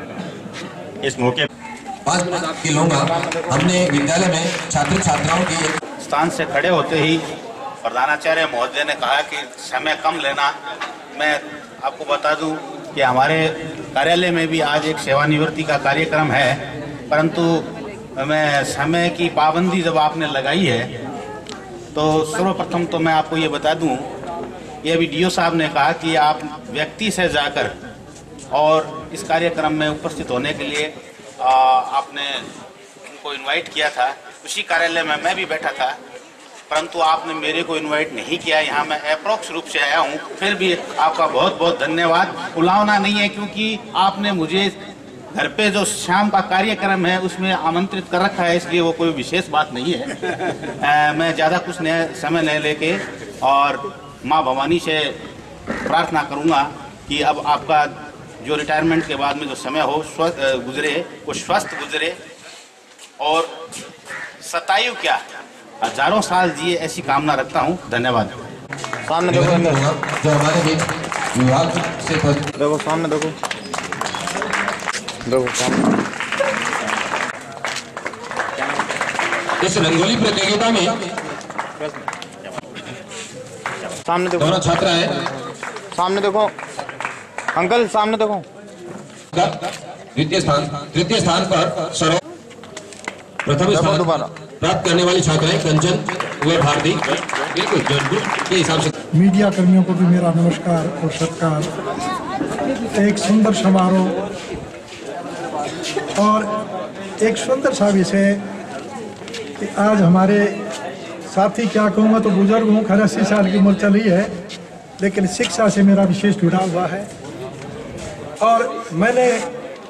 इस मौके। 5 मिनट आपके लूंगा। हमने विद्यालय में छात्र छात्राओं की स्थान से खड़े होते ही प्रधानाचार्य महोदय ने कहा कि समय कम लेना। मैं आपको बता दूं कि हमारे कार्यालय में भी आज एक सेवानिवृत्ति का कार्यक्रम है, परंतु मैं समय की पाबंदी जब आपने लगाई है तो सर्वप्रथम तो मैं आपको ये बता दूं, ये अभी डीओ साहब ने कहा कि आप व्यक्ति से जाकर और इस कार्यक्रम में उपस्थित होने के लिए आपने उनको इनवाइट किया था। उसी कार्यालय में मैं भी बैठा था, परंतु आपने मेरे को इनवाइट नहीं किया। यहाँ मैं अप्रोक्ष रूप से आया हूँ, फिर भी आपका बहुत बहुत धन्यवाद। बुलावना नहीं है, क्योंकि आपने मुझे घर पे जो शाम का कार्यक्रम है उसमें आमंत्रित कर रखा है, इसलिए वो कोई विशेष बात नहीं है। मैं ज़्यादा कुछ समय नहीं लेके और माँ भवानी से प्रार्थना करूँगा कि अब आपका जो रिटायरमेंट के बाद में जो समय हो गुजरे, वो स्वस्थ गुजरे और शतायु क्या हजारों साल जिए, ऐसी कामना रखता हूँ। धन्यवाद। सामने देखो, जो हमारे विभाग से देखो, सामने देखो, देखो सामने। इस रंगोली प्रतियोगिता में सामने देखो, दोनों छात्र हैं, सामने देखो। अंकल सामने देखो। तृतीय स्थान पर सरो प्रथम स्थान प्राप्त करने वाली छात्राएं कंचन व भारती बिल्कुल जौनपुर के हिसाब से। मीडिया कर्मियों को भी मेरा नमस्कार और सत्कार। एक सुंदर समारोह और एक सुंदर सा विषय कि आज हमारे साथी, क्या कहूँ मैं तो बुजुर्ग हूँ, 80 साल की उम्र चली है, लेकिन शिक्षा से मेरा विशेष जुड़ाव हुआ है। और मैंने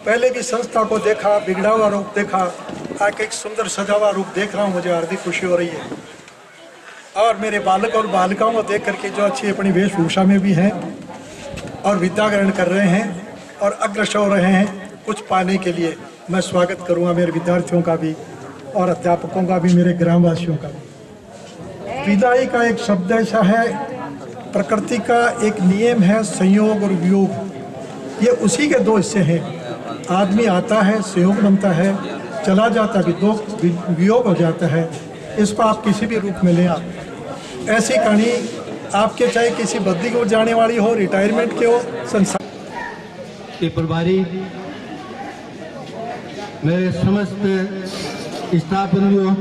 पहले भी संस्था को देखा, बिगड़ा हुआ रूप देखा, आज एक सुंदर सजा हुआ रूप देख रहा हूँ, मुझे हार्दिक खुशी हो रही है। और मेरे बालक और बालिकाओं को देख करके जो अच्छी अपनी वेशभूषा में भी हैं और विद्या ग्रहण कर रहे हैं और अग्रसर हो रहे हैं कुछ पाने के लिए, मैं स्वागत करूँगा मेरे विद्यार्थियों का भी और अध्यापकों का भी, मेरे ग्रामवासियों का भी। विदाई का एक शब्द ऐसा है, प्रकृति का एक नियम है, संयोग और वियोग, ये उसी के दो हिस्से हैं। आदमी आता है, संयोग बनता है, चला जाता है, वियोग हो जाता है। इसको आप किसी भी रूप में लें। आप ऐसी कहानी आपके चाहे किसी बद्दी को जाने वाली हो, रिटायरमेंट के हो, संसार के प्रभारी, मेरे समस्त स्टाफ बंधुओं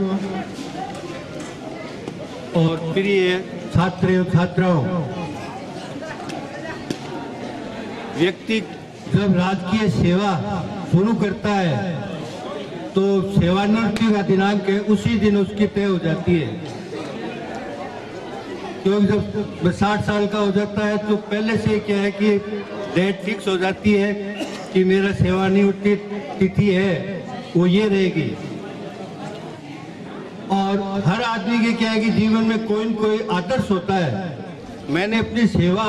और प्रिय छात्र छात्राओं, व्यक्ति जब राजकीय सेवा शुरू करता है तो सेवानिवृत्ति का दिनांक है उसी दिन उसकी तय हो जाती है। क्योंकि जब 60 साल का हो जाता है तो पहले से क्या है कि डेट फिक्स हो जाती है कि मेरा सेवानिवृत्ति तिथि है वो ये रहेगी। और हर आदमी के क्या है कि जीवन में कोई न कोई आदर्श होता है। मैंने अपनी सेवा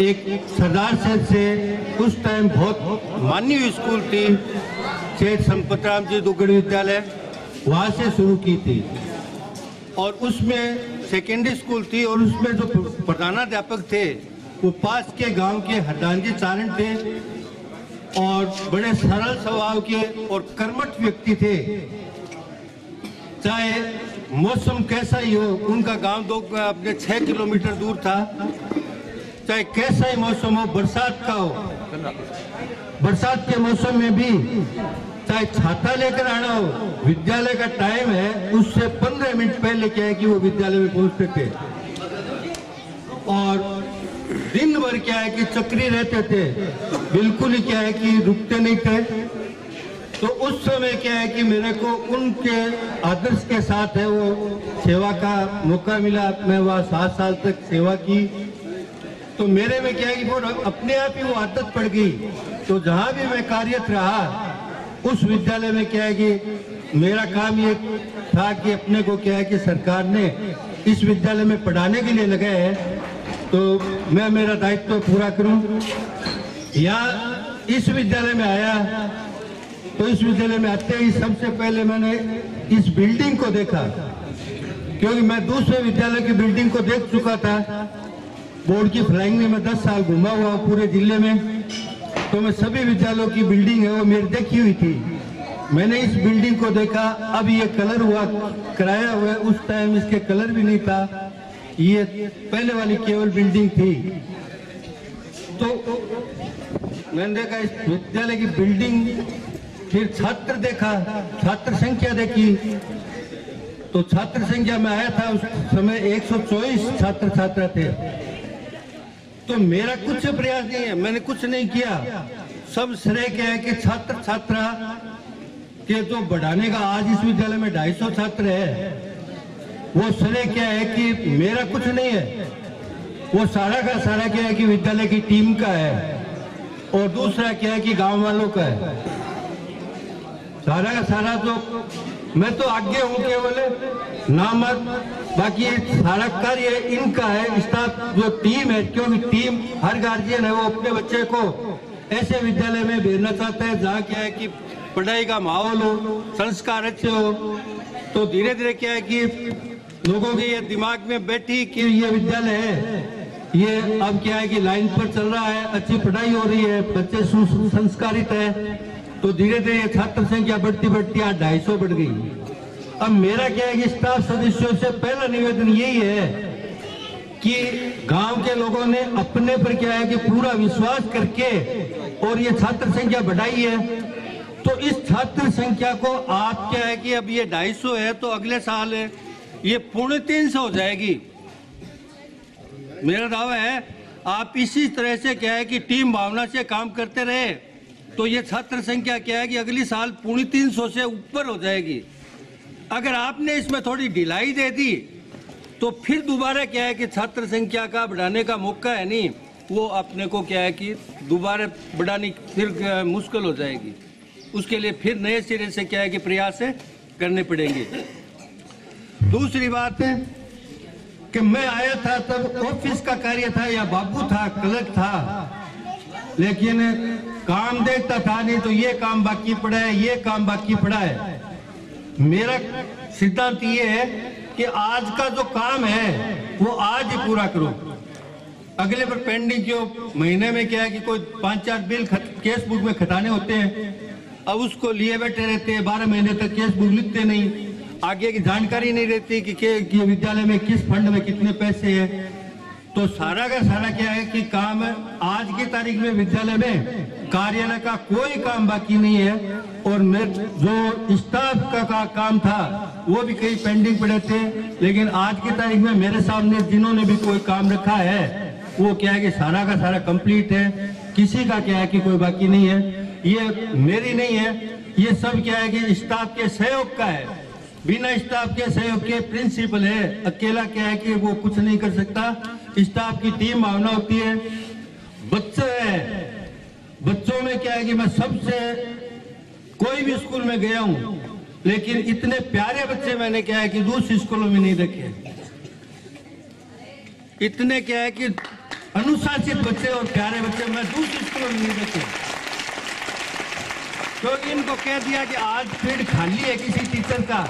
एक सरदार साहब से, उस टाइम बहुत मानी हुई स्कूल थी, सेठ संपत राम जी दुगड़ विद्यालय, वहाँ से शुरू की थी। और उसमें सेकेंडरी स्कूल थी और उसमें जो प्रधानाध्यापक थे वो पास के गांव के हरदानजी चारण थे और बड़े सरल स्वभाव के और कर्मठ व्यक्ति थे। चाहे मौसम कैसा ही हो, उनका गांव अपने 6 किलोमीटर दूर था। चाहे कैसा ही मौसम हो, बरसात का हो, बरसात के मौसम में भी चाहे छाता लेकर आना हो, विद्यालय का टाइम है उससे 15 मिनट पहले क्या है कि वो विद्यालय में पहुंचते थे। और दिन भर क्या है कि चक्री रहते थे, बिल्कुल ही क्या है कि रुकते नहीं थे। तो उस समय क्या है कि मेरे को उनके आदर्श के साथ है वो सेवा का मौका मिला। मैं वहाँ 7 साल तक सेवा की। तो मेरे में क्या है कि वो अपने आप ही वो आदत पड़ गई। तो जहाँ भी मैं कार्यरत रहा उस विद्यालय में क्या है कि मेरा काम ये था कि अपने को क्या है कि सरकार ने इस विद्यालय में पढ़ाने के लिए लगाया है तो मैं मेरा दायित्व पूरा करूं। यहाँ इस विद्यालय में आया तो इस विद्यालय में आते ही सबसे पहले मैंने इस बिल्डिंग को देखा, क्योंकि मैं दूसरे विद्यालय की बिल्डिंग को देख चुका था। बोर्ड की फ्लाइंग में मैं 10 साल घुमा हुआ हूँ पूरे जिले में, तो मैं सभी विद्यालयों की बिल्डिंग है वो मेरी देखी हुई थी। मैंने इस बिल्डिंग को देखा, अब ये कलर हुआ कराया हुआ है, उस टाइम इसके कलर भी नहीं था, ये पहले वाली केवल बिल्डिंग थी। तो मैंने देखा इस विद्यालय की बिल्डिंग, फिर छात्र देखा, छात्र संख्या देखी। तो छात्र संख्या में आया था उस समय 124 छात्र छात्रा थे। तो मेरा कुछ प्रयास नहीं है, मैंने कुछ नहीं किया। सब श्रेय क्या है कि छात्र छात्रा के जो बढ़ाने का, आज इस विद्यालय में 250 छात्र है, वो श्रेय क्या है कि मेरा कुछ नहीं है, वो सारा का सारा क्या है कि विद्यालय की टीम का है। और दूसरा क्या है कि गांव वालों का है। सारा का सारा जो मैं तो आगे हूँ केवल नामत, बाकी सारा कार्य इनका है, स्टाफ जो टीम है। क्योंकि टीम, हर गार्जियन है वो अपने बच्चे को ऐसे विद्यालय में भेजना चाहता है जहाँ क्या है कि पढ़ाई का माहौल हो, संस्कार अच्छे हो। तो धीरे धीरे क्या है कि लोगों के ये दिमाग में बैठी कि ये विद्यालय है, ये अब क्या है कि लाइन पर चल रहा है, अच्छी पढ़ाई हो रही है, बच्चे सुसंस्कारित है। तो धीरे धीरे छात्र संख्या बढ़ती बढ़ती आज 250 बढ़ गई। अब मेरा क्या है कि स्टाफ सदस्यों से पहला निवेदन यही है कि गांव के लोगों ने अपने पर क्या है कि पूरा विश्वास करके और ये छात्र संख्या बढ़ाई है। तो इस छात्र संख्या को आप क्या है कि अब ये 250 है तो अगले साल ये 350 हो जाएगी। मेरा दावा है आप इसी तरह से क्या है कि टीम भावना से काम करते रहे तो ये छात्र संख्या क्या है कि अगली साल 350 से ऊपर हो जाएगी। अगर आपने इसमें थोड़ी ढिलाई दे दी तो फिर दोबारा क्या है कि छात्र संख्या का बढ़ाने का मौका है नहीं, वो अपने को क्या है कि दोबारा बढ़ानी फिर मुश्किल हो जाएगी। उसके लिए फिर नए सिरे से क्या है कि प्रयास करने पड़ेंगे। दूसरी बात है कि मैं आया था तब ऑफिस का कार्य था या बाबू था, क्लर्क था, लेकिन काम देखता था नहीं तो ये काम बाकी पड़ा है, ये काम बाकी पड़ा है। मेरा सिद्धांत ये है कि आज का जो काम है वो आज ही पूरा करो, अगले पर पेंडिंग क्यों। महीने में क्या है कि कोई 5-4 बिल केस बुक में खटाने होते हैं, अब उसको लिए बैठे रहते हैं, 12 महीने तक केस बुक लिखते नहीं, आगे की जानकारी नहीं रहती कि विद्यालय में किस फंड में कितने पैसे हैं। तो सारा का सारा क्या है कि काम आज की तारीख में विद्यालय में कार्यालय का कोई काम बाकी नहीं है। और जो स्टाफ का काम था वो भी कई पेंडिंग पड़े थे, लेकिन आज की तारीख में मेरे सामने जिन्होंने भी कोई काम रखा है वो क्या है कि सारा का सारा कंप्लीट है, किसी का क्या है कि कोई बाकी नहीं है। ये मेरी नहीं है, ये सब क्या है कि स्टाफ के सहयोग का है। बिना स्टाफ के सहयोग के प्रिंसिपल है, अकेला क्या है कि वो कुछ नहीं कर सकता। स्टाफ की टीम भावना होती है। बच्चे है, बच्चों में क्या है कि मैं सबसे कोई भी स्कूल में गया हूं, लेकिन इतने प्यारे बच्चे मैंने क्या है कि दूसरे स्कूलों में नहीं देखे। इतने क्या है कि अनुशासित बच्चे और प्यारे बच्चे मैं दूसरे स्कूलों में नहीं देखे। क्योंकि इनको कह दिया कि आज पीरियड खाली है किसी टीचर का,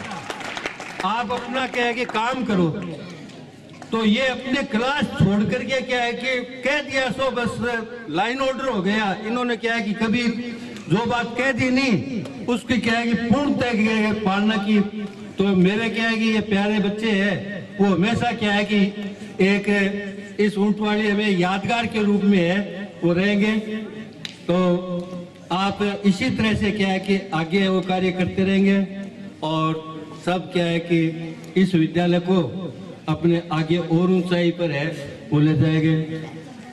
आप अपना क्या है कि काम करो, तो ये अपने क्लास छोड़ करके क्या है कि कह दिया सो बस लाइन ऑर्डर हो गया। इन्होंने क्या है कि कभी जो बात कह दी नहीं उसकी क्या है कि पूर्णतः पालना की। तो मेरे क्या है कि ये प्यारे बच्चे हैं वो हमेशा क्या है कि एक इस ऊंटवाड़ी में यादगार के रूप में है वो रहेंगे। तो आप इसी तरह से क्या है कि आगे वो कार्य करते रहेंगे और सब क्या है कि इस विद्यालय को अपने आगे और ऊंचाई पर है वो ले जाएंगे।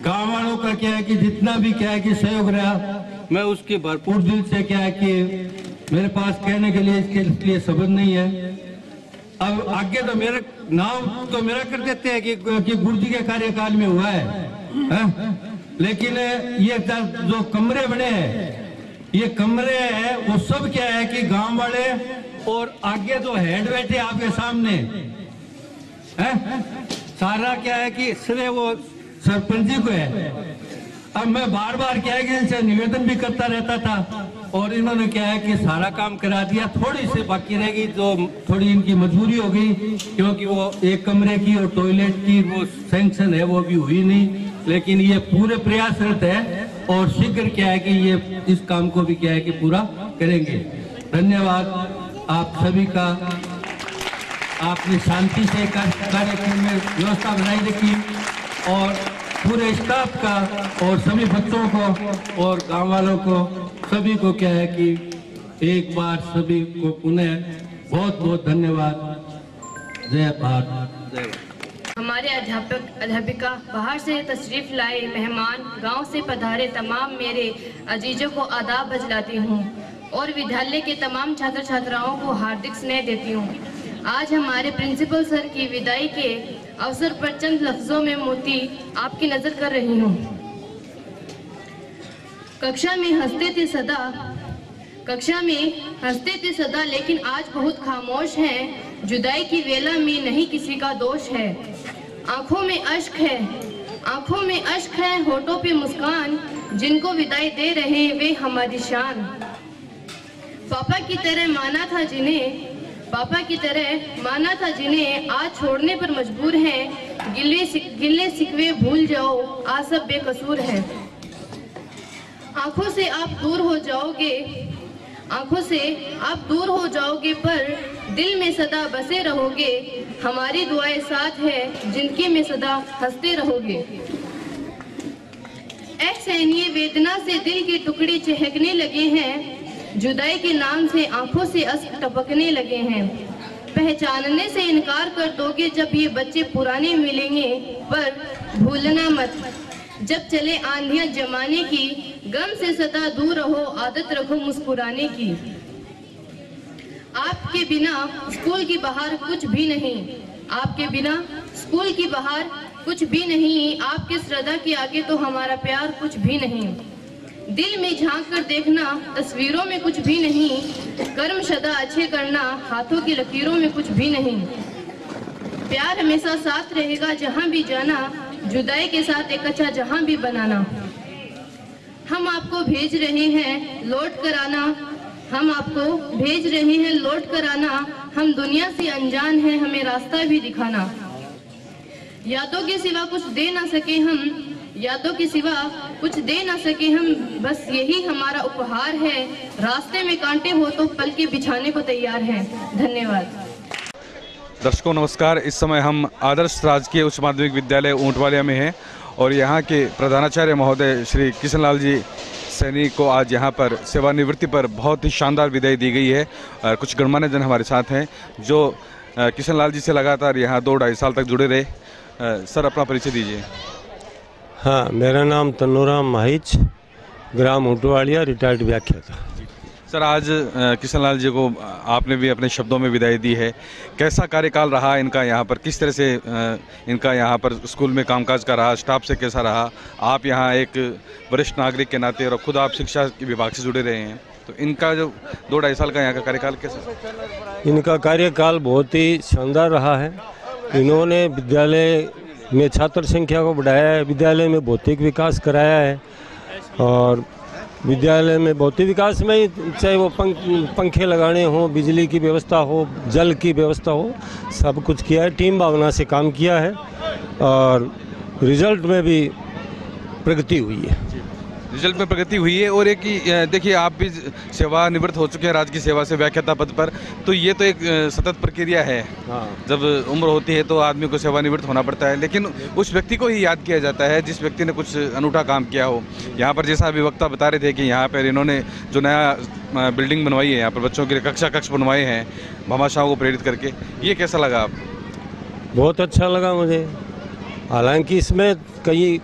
गांव वालों का क्या है कि जितना भी क्या है कि सहयोग रहा मैं उसकी भरपूर दिल से क्या है कि मेरे पास कहने के लिए इसके लिए शब्द नहीं है। अब आगे तो मेरा नाम तो मेरा कर देते हैं कि गुरु जी के कार्यकाल में हुआ है? लेकिन ये जो कमरे बने हैं, ये कमरे हैं वो सब क्या है कि गांव वाले और आगे जो हेड बैठे आपके सामने है, सारा क्या है कि श्रेय वो सरपंच जी को है। अब मैं बार बार क्या है कि इनसे निवेदन भी करता रहता था और इन्होंने क्या है कि सारा काम करा दिया। थोड़ी सी बाकी रहेगी जो थोड़ी इनकी मजबूरी हो गई, क्योंकि वो एक कमरे की और टॉयलेट की वो सैंक्शन है वो भी हुई नहीं, लेकिन ये पूरे प्रयासरत है और शीघ्र क्या है कि ये इस काम को भी क्या है कि पूरा करेंगे। धन्यवाद आप सभी का, आपने शांति से कार्यक्रम में व्यवस्था बनाई रखी और पूरे स्टाफ का और सभी बच्चों को और गांव वालों को सभी को क्या है कि एक बार सभी को पुनः बहुत बहुत धन्यवाद। जय भारत, जय भारत। हमारे अध्यापक अध्यापिका, बाहर से तशरीफ लाए मेहमान, गांव से पधारे तमाम मेरे अजीजों को आदाब बजलाती हूं और विद्यालय के तमाम छात्र छात्राओं को हार्दिक स्नेह देती हूं। आज हमारे प्रिंसिपल सर की विदाई के अवसर पर चंद लफ्जों में मोती आपकी नजर कर रही हूँ। कक्षा में हंसते थे सदा, लेकिन आज बहुत खामोश हैं। जुदाई की वेला में नहीं किसी का दोष है। आंखों में अश्क है, होठों पे मुस्कान, जिनको विदाई दे रहे वे हमारी शान। पापा की तरह माना था जिन्हें आज छोड़ने पर मजबूर हैं। गिले सिकवे भूल जाओ, आज सब बेकसूर है। आंखों से आप दूर हो जाओगे पर दिल में सदा बसे रहोगे। हमारी दुआएं साथ है, जिंदगी में सदा हंसते रहोगे। असहनीय वेदना से दिल के टुकड़े चहकने लगे हैं, जुदाई के नाम से आंखों से अश्क टपकने लगे हैं। पहचानने से इनकार कर दोगे जब ये बच्चे पुराने मिलेंगे, पर भूलना मत जब चले आंधियां जमाने की, गम से सदा दूर रहो, आदत रखो मुस्कुराने की। आपके बिना स्कूल की बाहर कुछ भी नहीं, आपके बिना स्कूल की बाहर कुछ भी नहीं, आपके श्रद्धा के आगे तो हमारा प्यार कुछ भी नहीं। दिल में झांक कर देखना, तस्वीरों में कुछ भी नहीं, कर्म सदा अच्छे करना, हाथों की लकीरों में कुछ भी नहीं। प्यार हमेशा साथ रहेगा जहां भी जाना, जुदाई के साथ एक अच्छा जहां भी बनाना। हम आपको भेज रहे हैं लौट कर आना, हम आपको भेज रहे हैं लौट कर आना। हम दुनिया से अनजान हैं, हमें रास्ता भी दिखाना। यादों के सिवा कुछ दे ना सके हम, यादों के सिवा कुछ दे ना सके हम, बस यही हमारा उपहार है। रास्ते में कांटे हो तो पल के बिछाने को तैयार हैं। धन्यवाद। दर्शकों नमस्कार। इस समय हम आदर्श राजकीय उच्च माध्यमिक विद्यालय ऊंटवालिया में हैं और यहाँ के प्रधानाचार्य महोदय श्री किशनलाल जी सैनी को आज यहाँ पर सेवानिवृत्ति पर बहुत ही शानदार विदाई दी गई है। कुछ गणमान्य जन हमारे साथ हैं जो किशनलाल जी से लगातार यहाँ 2-2.5 साल तक जुड़े रहे। सर अपना परिचय दीजिए। हाँ, मेरा नाम तन्नूराम माहिच, ग्राम ऊंटवालिया, रिटायर्ड व्याख्याता। सर आज किशनलाल जी को आपने भी अपने शब्दों में विदाई दी है, कैसा कार्यकाल रहा इनका यहाँ पर, किस तरह से इनका यहाँ पर स्कूल में कामकाज का रहा, स्टाफ से कैसा रहा? आप यहाँ एक वरिष्ठ नागरिक के नाते और खुद आप शिक्षा विभाग से जुड़े रहे हैं, तो इनका जो 2-2.5 साल का यहाँ का कार्यकाल कैसा? इनका कार्यकाल बहुत ही शानदार रहा है। इन्होंने विद्यालय में छात्र संख्या को बढ़ाया है, विद्यालय में भौतिक विकास कराया है और विद्यालय में भौतिक विकास में चाहे वो पंखे लगाने हो, बिजली की व्यवस्था हो, जल की व्यवस्था हो, सब कुछ किया है। टीम भावना से काम किया है और रिजल्ट में भी प्रगति हुई है। रिजल्ट में प्रगति हुई है। और एक देखिए आप भी सेवानिवृत्त हो चुके हैं राजकीय सेवा से व्याख्याता पद पर, तो ये तो एक सतत प्रक्रिया है। हाँ। जब उम्र होती है तो आदमी को सेवानिवृत्त होना पड़ता है, लेकिन उस व्यक्ति को ही याद किया जाता है जिस व्यक्ति ने कुछ अनूठा काम किया हो। यहाँ पर जैसा अभिवक्ता बता रहे थे कि यहाँ पर इन्होंने जो नया बिल्डिंग बनवाई है, यहाँ पर बच्चों के लिए कक्ष बनवाए हैं भामाशाहों को प्रेरित करके, ये कैसा लगा आपको? बहुत अच्छा लगा मुझे। हालांकि इसमें कई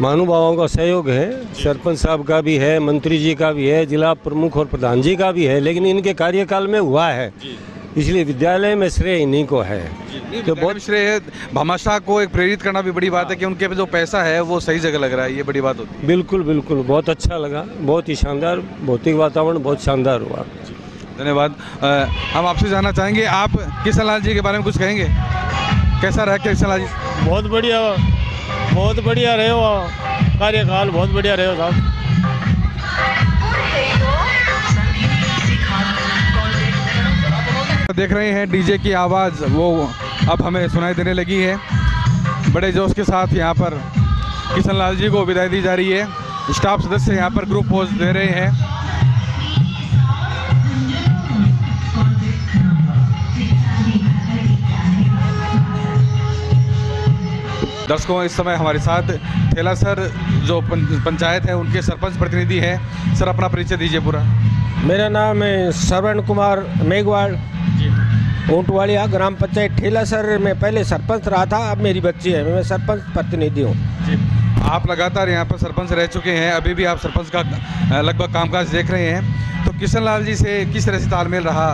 महानुभावों का सहयोग है, सरपंच साहब का भी है, मंत्री जी का भी है, जिला प्रमुख और प्रधान जी का भी है, लेकिन इनके कार्यकाल में हुआ है, इसलिए विद्यालय में श्रेय इन्हीं को है। तो बहुत श्रेय है। भामाशाह को एक प्रेरित करना भी बड़ी बात है कि उनके जो पैसा है वो सही जगह लग रहा है, ये बड़ी बात होती है। बिल्कुल बिल्कुल, बहुत अच्छा लगा, बहुत ही शानदार भौतिक वातावरण बहुत शानदार हुआ। धन्यवाद। हम आपसे जानना चाहेंगे, आप किशनलाल जी के बारे में कुछ कहेंगे? कैसा रहा किशनलाल जी? बहुत बढ़िया रहे हो, कार्यकाल बहुत बढ़िया रहे हो साहब। देख रहे हैं डीजे की आवाज़ वो अब हमें सुनाई देने लगी है। बड़े जोश के साथ यहाँ पर किशनलाल जी को विदाई दी जा रही है। स्टाफ सदस्य यहाँ पर ग्रुप पोज दे रहे हैं। दर्शकों इस समय हमारे साथ ठेला सर जो पंचायत है उनके सरपंच प्रतिनिधि हैं। सर अपना परिचय दीजिए पूरा। मेरा नाम है श्रवण कुमार मेघवाल, ऊंटवालिया ग्राम पंचायत ठेला सर। मैं पहले सरपंच रहा था, अब मेरी बच्ची है, मैं सरपंच प्रतिनिधि हूँ। आप लगातार यहाँ पर सरपंच रह चुके हैं, अभी भी आप सरपंच का लगभग कामकाज देख रहे हैं, तो किशनलाल जी से किस तरह से तालमेल रहा?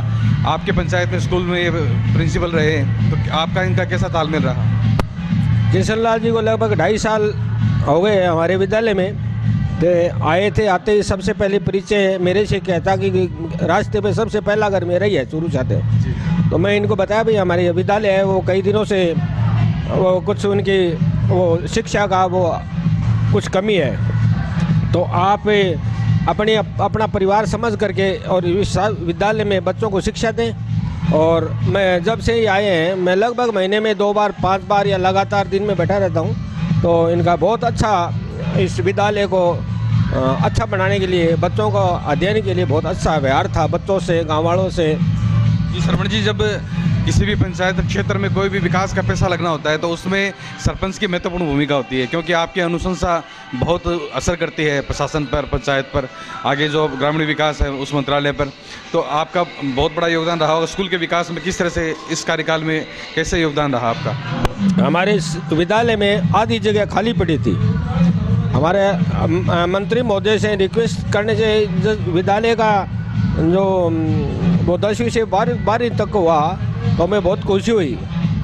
आपके पंचायत में स्कूल में प्रिंसिपल रहे, तो आपका इनका कैसा तालमेल रहा? किशनलाल जी को लगभग 2.5 साल हो गए हमारे विद्यालय में। तो आए थे, आते ही सबसे पहले परिचय मेरे से कहता कि रास्ते पे सबसे पहला घर मेरा ही है, चूरू चाहते। तो मैं इनको बताया भाई हमारे विद्यालय है वो कई दिनों से वो कुछ उनकी वो शिक्षा का वो कुछ कमी है, तो आप अपना परिवार समझ करके और विद्यालय में बच्चों को शिक्षा दें। और मैं जब से ही आए हैं, मैं लगभग महीने में 2 बार 5 बार या लगातार दिन में बैठा रहता हूँ, तो इनका बहुत अच्छा इस विद्यालय को अच्छा बनाने के लिए, बच्चों को अध्ययन के लिए बहुत अच्छा व्यवहार था बच्चों से, गाँव वालों से। जी श्रवण जी, जब किसी भी पंचायत क्षेत्र में कोई भी विकास का पैसा लगना होता है तो उसमें सरपंच की महत्वपूर्ण भूमिका होती है, क्योंकि आपकी अनुशंसा बहुत असर करती है प्रशासन पर, पंचायत पर, आगे जो ग्रामीण विकास है उस मंत्रालय पर। तो आपका बहुत बड़ा योगदान रहा होगा स्कूल के विकास में। किस तरह से इस कार्यकाल में कैसे योगदान रहा आपका? हमारे विद्यालय में आधी जगह खाली पड़ी थी। हमारे मंत्री महोदय से रिक्वेस्ट करने से विद्यालय का जो वो 10वीं से 12वीं तक हुआ तो हमें बहुत खुशी हुई,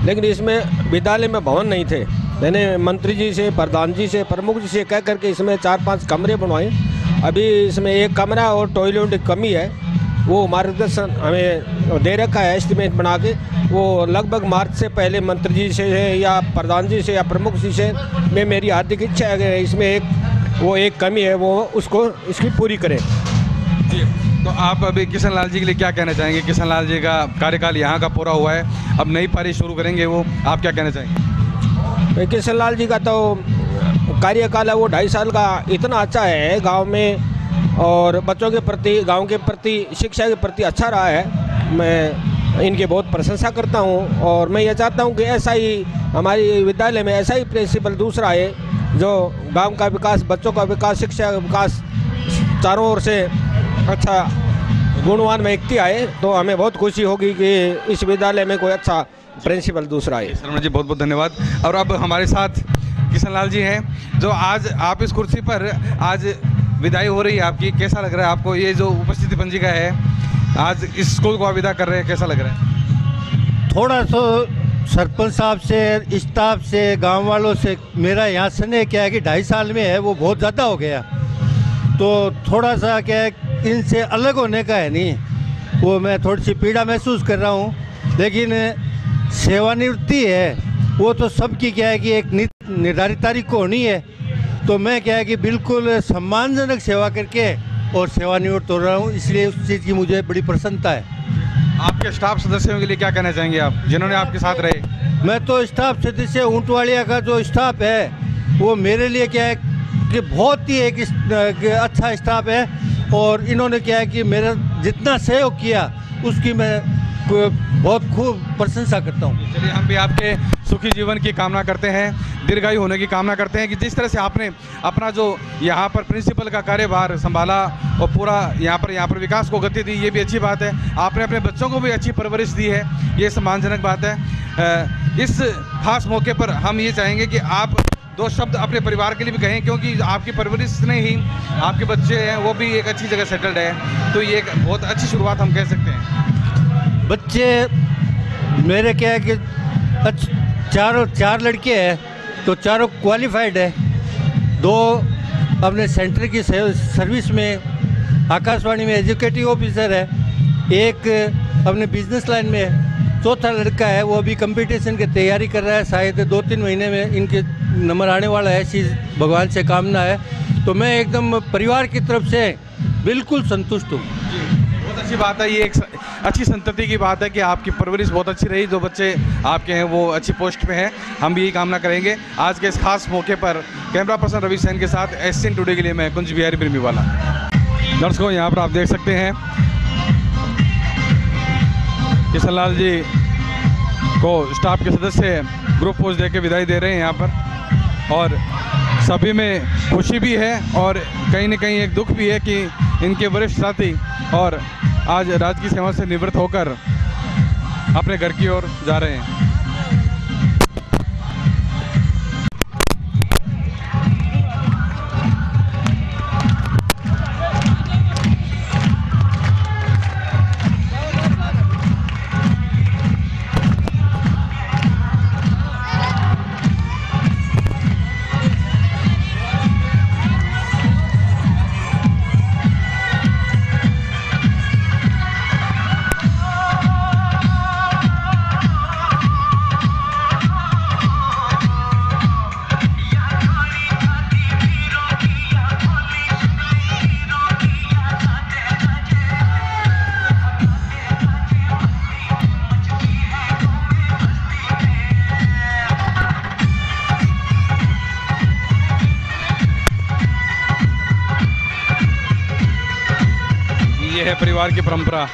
लेकिन इसमें विद्यालय में भवन नहीं थे। मैंने मंत्री जी से, प्रधान जी से, प्रमुख जी से कह करके इसमें 4-5 कमरे बनवाए। अभी इसमें एक कमरा और टॉयलेट की कमी है, वो मार्गदर्शन हमें दे रखा है एस्टिमेट बना के। वो लगभग मार्च से पहले मंत्री जी से या प्रधान जी से या प्रमुख जी से मैं मेरी हार्दिक इच्छा है कि इसमें एक कमी है वो उसको इसकी पूरी करें। जी, तो आप अभी किशन लाल जी के लिए क्या कहना चाहेंगे? किशन लाल जी का कार्यकाल यहाँ का पूरा हुआ है, अब नई पारी शुरू करेंगे वो, आप क्या कहना चाहेंगे? किशन लाल जी का तो कार्यकाल है वो 2.5 साल का इतना अच्छा है गांव में, और बच्चों के प्रति, गांव के प्रति, शिक्षा के प्रति अच्छा रहा है। मैं इनकी बहुत प्रशंसा करता हूं और मैं ये चाहता हूं कि ऐसा ही हमारी विद्यालय में ऐसा ही प्रिंसिपल दूसरा है जो गांव का विकास, बच्चों का विकास, शिक्षा का विकास चारों ओर से अच्छा गुणवान व्यक्ति आए तो हमें बहुत खुशी होगी कि इस विद्यालय में कोई अच्छा प्रिंसिपल दूसरा आए। शर्मा जी बहुत बहुत धन्यवाद। और अब हमारे साथ किशन लाल जी हैं जो आज आप इस कुर्सी पर आज विदाई हो रही है आपकी, कैसा लग रहा है आपको? ये जो उपस्थिति पंजिका है आज इस स्कूल को आप विदा कर रहे हैं, कैसा लग रहा है? थोड़ा सा सरपंच साहब से, स्टाफ से, गांव वालों से मेरा यहाँ स्नेह क्या है कि 2.5 साल में है वो बहुत ज़्यादा हो गया, तो थोड़ा सा क्या है इनसे अलग होने का है नहीं, वो मैं थोड़ी सी पीड़ा महसूस कर रहा हूँ। लेकिन सेवानिवृत्ति है वो तो सबकी क्या है कि एक निर्धारित तारीख को होनी है, तो मैं क्या है कि बिल्कुल सम्मानजनक सेवा करके और सेवानिवृत्त हो रहा हूँ, इसलिए उस चीज़ की मुझे बड़ी प्रसन्नता है। आपके स्टाफ सदस्यों के लिए क्या कहना चाहेंगे आप जिन्होंने आपके साथ रहे? मैं तो स्टाफ सदस्य ऊंटवाड़िया का जो स्टाफ है वो मेरे लिए क्या है कि बहुत ही एक अच्छा स्टाफ है, और इन्होंने क्या है कि मेरा जितना सहयोग किया उसकी मैं बहुत खूब प्रशंसा करता हूँ। चलिए, हम भी आपके सुखी जीवन की कामना करते हैं, दीर्घायु होने की कामना करते हैं कि जिस तरह से आपने अपना जो यहाँ पर प्रिंसिपल का कार्यभार संभाला और पूरा यहाँ पर विकास को गति दी, ये भी अच्छी बात है। आपने अपने बच्चों को भी अच्छी परवरिश दी है, ये सम्मानजनक बात है। इस खास मौके पर हम ये चाहेंगे कि आप 2 शब्द अपने परिवार के लिए भी कहें, क्योंकि आपकी परवरिश ने ही आपके बच्चे हैं वो भी एक अच्छी जगह सेटल्ड है, तो ये एक बहुत अच्छी शुरुआत हम कह सकते हैं। बच्चे मेरे क्या है कि चार लड़के हैं तो चारों क्वालिफाइड है, 2 अपने सेंटर की सर्विस में आकाशवाणी में एजुकेटिव ऑफिसर है, एक अपने बिजनेस लाइन में है, चौथा लड़का है वो अभी कंपटीशन की तैयारी कर रहा है, शायद 2-3 महीने में इनके नंबर आने वाला है, ऐसी भगवान से कामना है। तो मैं एकदम परिवार की तरफ से बिल्कुल संतुष्ट हूँ। बहुत अच्छी बात है, ये एक अच्छी संतति की बात है कि आपकी परवरिश बहुत अच्छी रही, जो बच्चे आपके हैं वो अच्छी पोस्ट पे हैं, हम भी यही कामना करेंगे। आज के इस खास मौके पर कैमरा पर्सन रवि सैन के साथ एससीएन टुडे के लिए मैं कुंज बिहारी बिरमीवाला। दर्शकों, यहाँ पर आप देख सकते हैं किशन लाल जी को स्टाफ के सदस्य ग्रुप पोस्ट दे के विदाई दे रहे हैं यहाँ पर, और सभी में खुशी भी है और कहीं न कहीं एक दुख भी है कि इनके वरिष्ठ साथी और आज राजकीय सेवा से निवृत्त होकर अपने घर की ओर जा रहे हैं। ये है परिवार की परंपरा।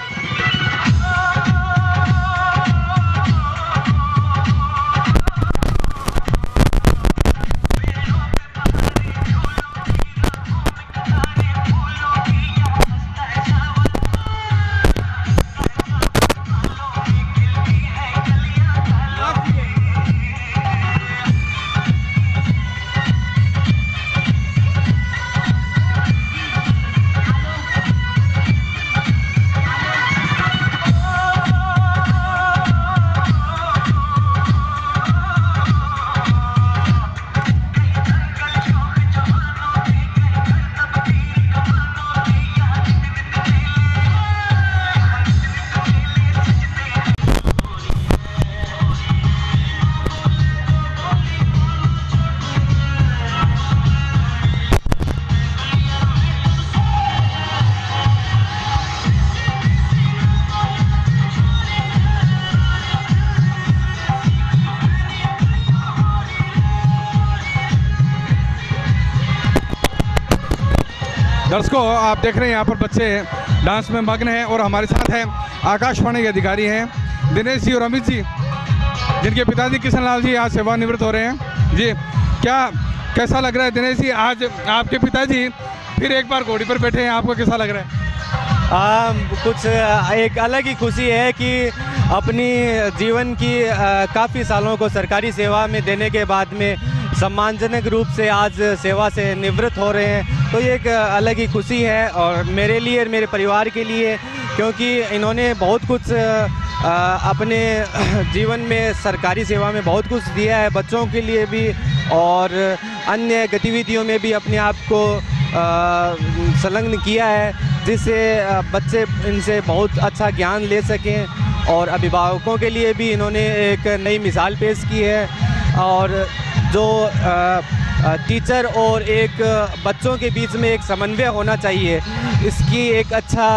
दर्शकों, आप देख रहे हैं यहाँ पर बच्चे डांस में मग्न हैं और हमारे साथ हैं आकाशवाणी के अधिकारी हैं दिनेश जी और अमित जी, जिनके पिताजी किशन लाल जी आज सेवानिवृत्त हो रहे हैं। जी, कैसा लग रहा है दिनेश जी, आज आपके पिताजी फिर एक बार घोड़ी पर बैठे हैं, आपको कैसा लग रहा है? कुछ एक अलग ही खुशी है कि अपनी जीवन की काफ़ी सालों को सरकारी सेवा में देने के बाद में सम्मानजनक रूप से आज सेवा से निवृत्त हो रहे हैं, तो ये एक अलग ही खुशी है और मेरे लिए और मेरे परिवार के लिए, क्योंकि इन्होंने बहुत कुछ अपने जीवन में सरकारी सेवा में बहुत कुछ दिया है, बच्चों के लिए भी और अन्य गतिविधियों में भी अपने आप को संलग्न किया है, जिससे बच्चे इनसे बहुत अच्छा ज्ञान ले सकें और अभिभावकों के लिए भी इन्होंने एक नई मिसाल पेश की है और जो टीचर और एक बच्चों के बीच में एक समन्वय होना चाहिए, इसकी एक अच्छा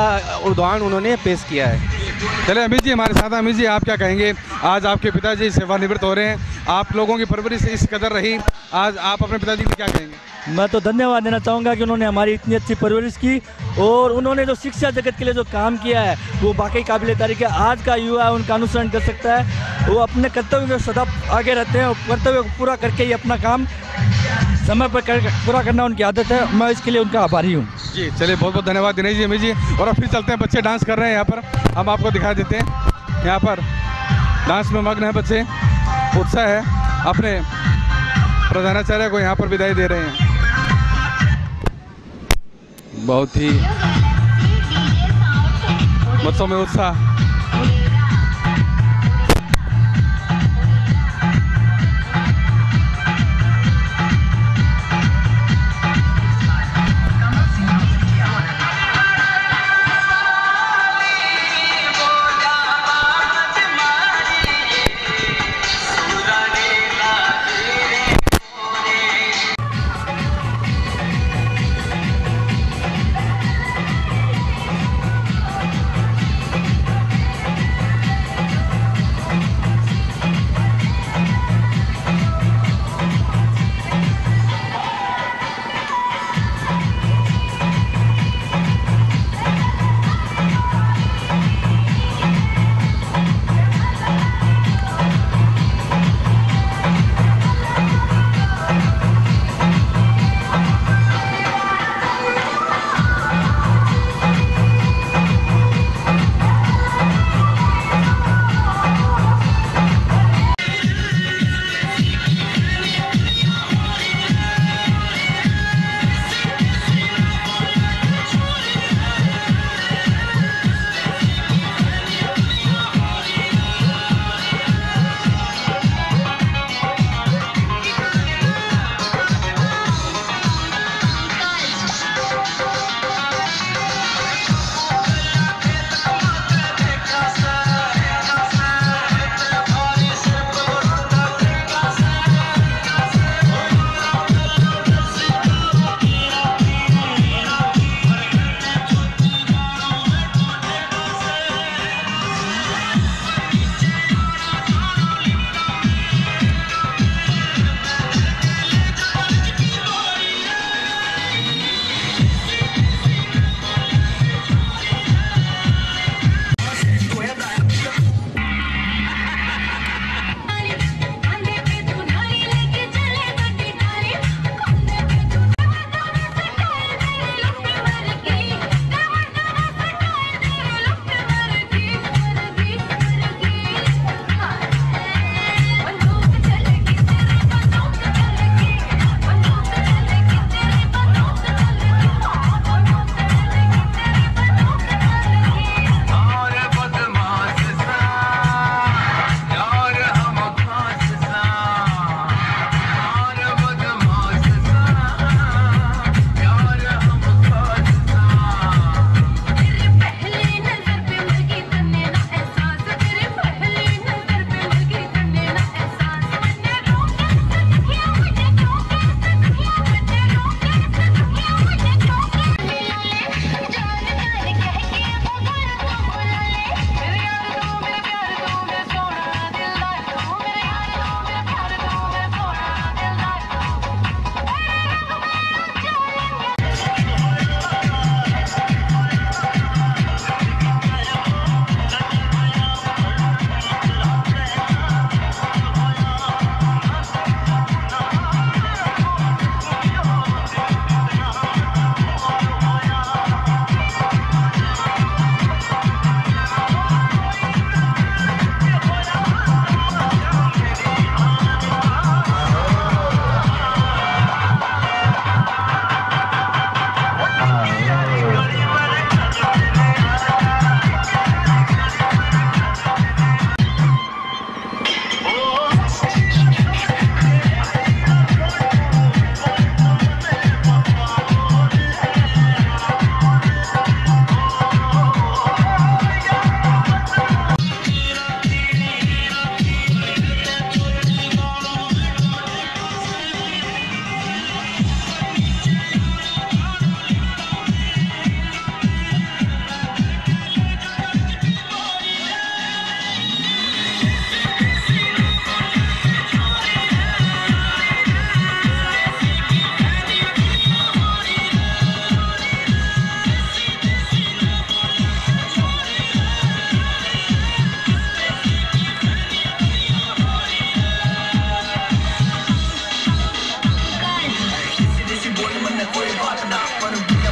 उदाहरण उन्होंने पेश किया है। चले अमित जी हमारे साथ। अमित जी, आप क्या कहेंगे, आज आपके पिताजी सेवानिवृत्त हो रहे हैं, आप लोगों की परवरिश इस कदर रही, आज आप अपने पिताजी को क्या कहेंगे? मैं तो धन्यवाद देना चाहूँगा कि उन्होंने हमारी इतनी अच्छी परवरिश की और उन्होंने जो शिक्षा जगत के लिए जो काम किया है वो वाकई काबिल तारीफ है। आज का युवा उनका अनुसरण कर सकता है, वो अपने कर्तव्य में सदा आगे रहते हैं और कर्तव्य को पूरा करके ही अपना काम समय पर पूरा करना उनकी आदत है। मैं इसके लिए उनका आभारी हूँ। जी, चलिए बहुत बहुत धन्यवाद दिनेश जी, अमित जी। और अब फिर चलते हैं, बच्चे डांस कर रहे हैं यहाँ पर, हम आपको दिखा देते हैं। यहाँ पर डांस में मग्न है बच्चे, उत्साह है, अपने प्रधानाचार्य को यहाँ पर विदाई दे रहे हैं। बहुत ही बच्चों में उत्साह।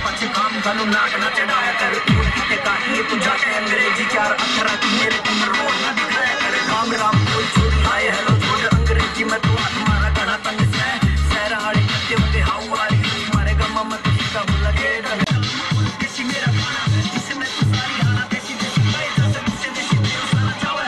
पछ काम तनु नाक ना चढ़ाया कर पूरी किते का ये तो जाते अंग्रेजी चार अक्षर की मेरे तुम रोड ना दिखाया कर काम राम कोई चोरी आए हेलो छोड़ अंग्रेजी में तू तुम्हारा गढ़ा तंग से सहरा हाड़ी करते होते हाउ वाली मारे गम मत का लगे किसी मेरा खाना जिसमें तू सारी आना देसी देसी भाई जैसे मुझसे देसी तेरा सारा चावल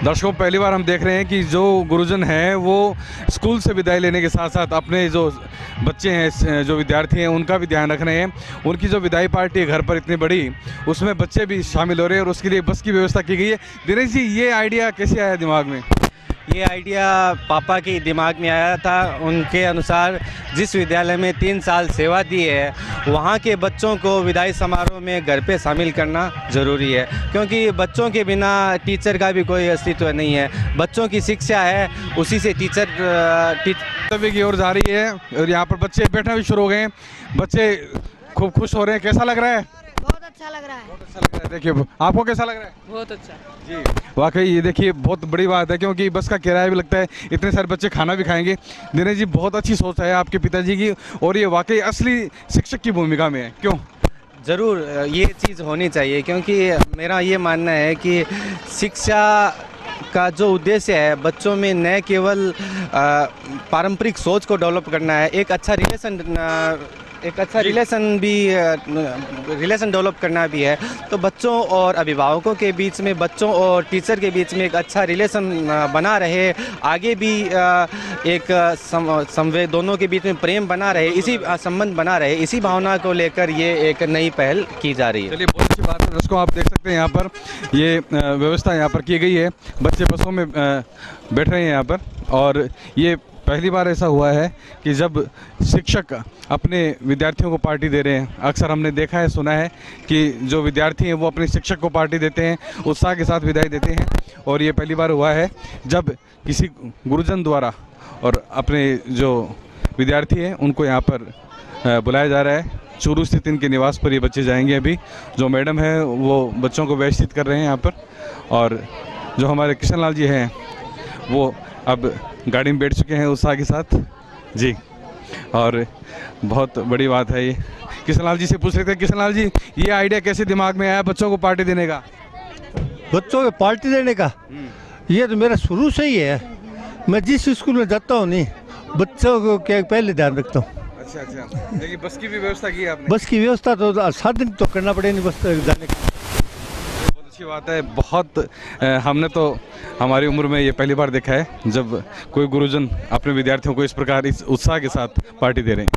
दर्शकों, पहली बार हम देख रहे हैं कि जो गुरुजन हैं वो स्कूल से विदाई लेने के साथ साथ अपने जो बच्चे हैं, जो विद्यार्थी हैं, उनका भी ध्यान रख रहे हैं। उनकी जो विदाई पार्टी है घर पर इतनी बड़ी, उसमें बच्चे भी शामिल हो रहे हैं और उसके लिए बस की व्यवस्था की गई है। दिनेश जी, ये आइडिया कैसे आया दिमाग में? ये आइडिया पापा के दिमाग में आया था। उनके अनुसार जिस विद्यालय में 3 साल सेवा दी है, वहाँ के बच्चों को विदाई समारोह में घर पे शामिल करना ज़रूरी है, क्योंकि बच्चों के बिना टीचर का भी कोई अस्तित्व नहीं है। बच्चों की शिक्षा है, उसी से टीचर की ओर जा रही है और यहाँ पर बच्चे बैठना भी शुरू हो गए हैं। बच्चे खूब खुश हो रहे हैं। कैसा लग रहा है? बहुत अच्छा लग रहा है। बहुत अच्छा लग रहा है। देखिए, आपको कैसा लग रहा है? बहुत अच्छा जी। वाकई ये देखिए बहुत बड़ी बात है, क्योंकि बस का किराया भी लगता है, इतने सारे बच्चे खाना भी खाएंगे। दिनेश जी, बहुत अच्छी सोच है आपके पिताजी की, और ये वाकई असली शिक्षक की भूमिका में है। क्यों? ज़रूर ये चीज़ होनी चाहिए, क्योंकि मेरा ये मानना है कि शिक्षा का जो उद्देश्य है बच्चों में न केवल पारंपरिक सोच को डेवलप करना है, एक अच्छा रिलेशन डेवलप करना भी है। तो बच्चों और अभिभावकों के बीच में, बच्चों और टीचर के बीच में एक अच्छा रिलेशन बना रहे, आगे भी एक संवेद दोनों के बीच में प्रेम बना रहे, इसी संबंध बना रहे, इसी भावना को लेकर ये एक नई पहल की जा रही है। चलिए, बहुत अच्छी बात है। दर्शकों, आप देख सकते हैं यहाँ पर ये व्यवस्था यहाँ पर की गई है, बच्चे बसों में बैठ रहे हैं यहाँ पर। और ये पहली बार ऐसा हुआ है कि जब शिक्षक अपने विद्यार्थियों को पार्टी दे रहे हैं। अक्सर हमने देखा है, सुना है कि जो विद्यार्थी हैं वो अपने शिक्षक को पार्टी देते हैं, उत्साह के साथ विदाई देते हैं। और ये पहली बार हुआ है जब किसी गुरुजन द्वारा और अपने जो विद्यार्थी हैं उनको यहाँ पर बुलाया जा रहा है। चूरू स्थित इनके निवास पर ये बच्चे जाएंगे। अभी जो मैडम है वो बच्चों को व्यवस्थित कर रहे हैं यहाँ पर, और जो हमारे किशन लाल जी हैं वो अब गाड़ी में बैठ चुके हैं उत्साह के साथ जी। और बहुत बड़ी बात है ये। किशन लाल जी से पूछ रहे थे, किशन लाल जी ये आइडिया कैसे दिमाग में आया बच्चों को पार्टी देने का? बच्चों को पार्टी देने का ये तो मेरा शुरू से ही है। मैं जिस स्कूल में जाता हूँ नहीं, बच्चों को क्या पहले ध्यान रखता हूँ। अच्छा। लेकिन बस की भी व्यवस्था की आपने? बस की व्यवस्था तो साधन तो करना पड़ेगा नहीं, बस जाने का। बहुत अच्छी बात है। बहुत हमने तो हमारी उम्र में ये पहली बार देखा है जब कोई गुरुजन अपने विद्यार्थियों को इस प्रकार इस उत्साह के साथ पार्टी दे रहे हैं।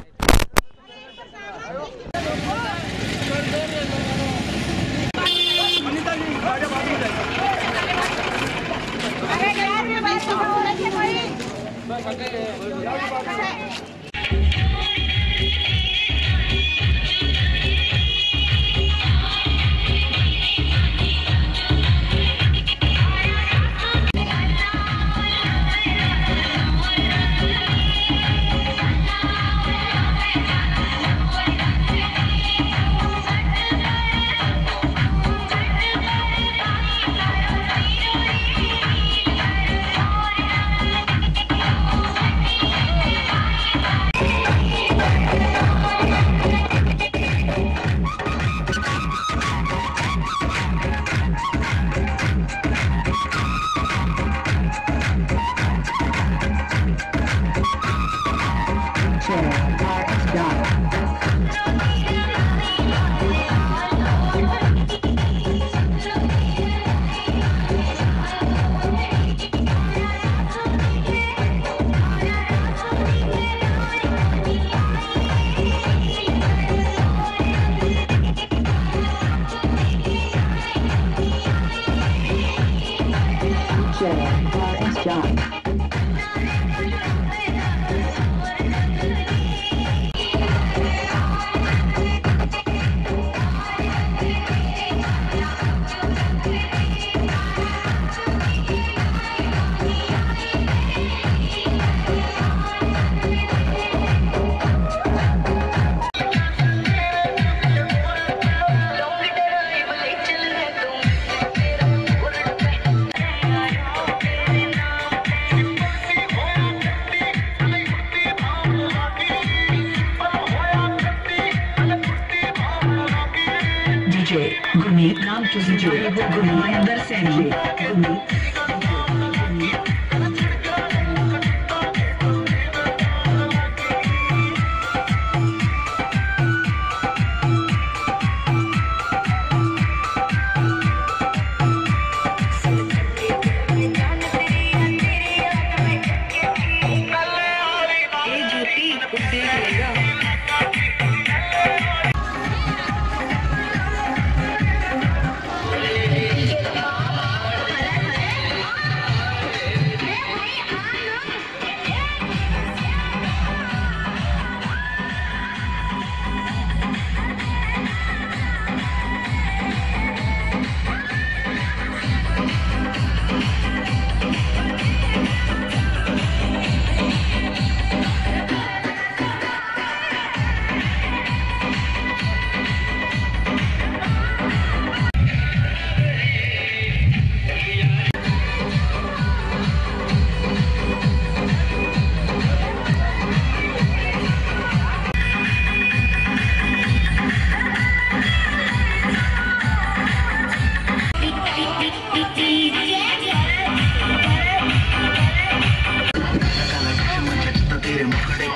गुरमीत नाम गुरमिंदर सैनी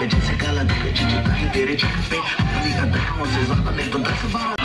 पे जैसे काला दिल चिपका है तेरे चुप पे अपनी अदाओं से ज्यादा मेरे को 10 बार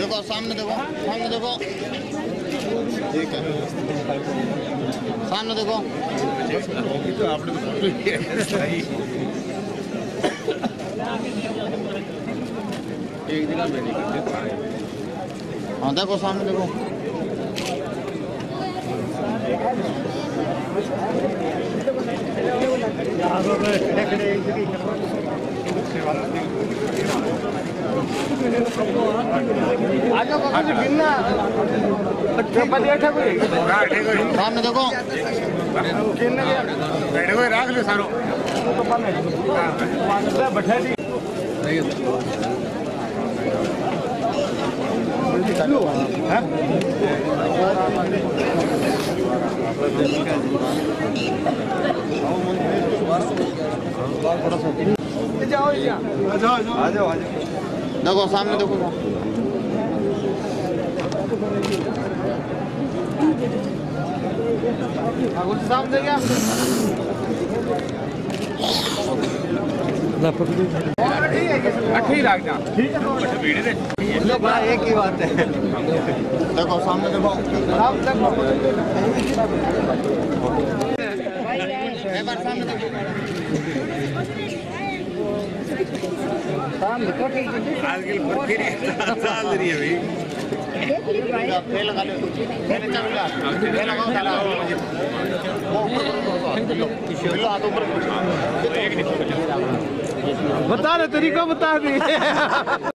देखो सामने देखो ठीक है सामने देखो तो आपने एक दिन में नहीं करते हाँ देखो सामने देखो सामने देखो राख लो सारो देखो सामने देखो सामने क्या एक ही बात है देखो सामने देखो बता दे तरीका बता दे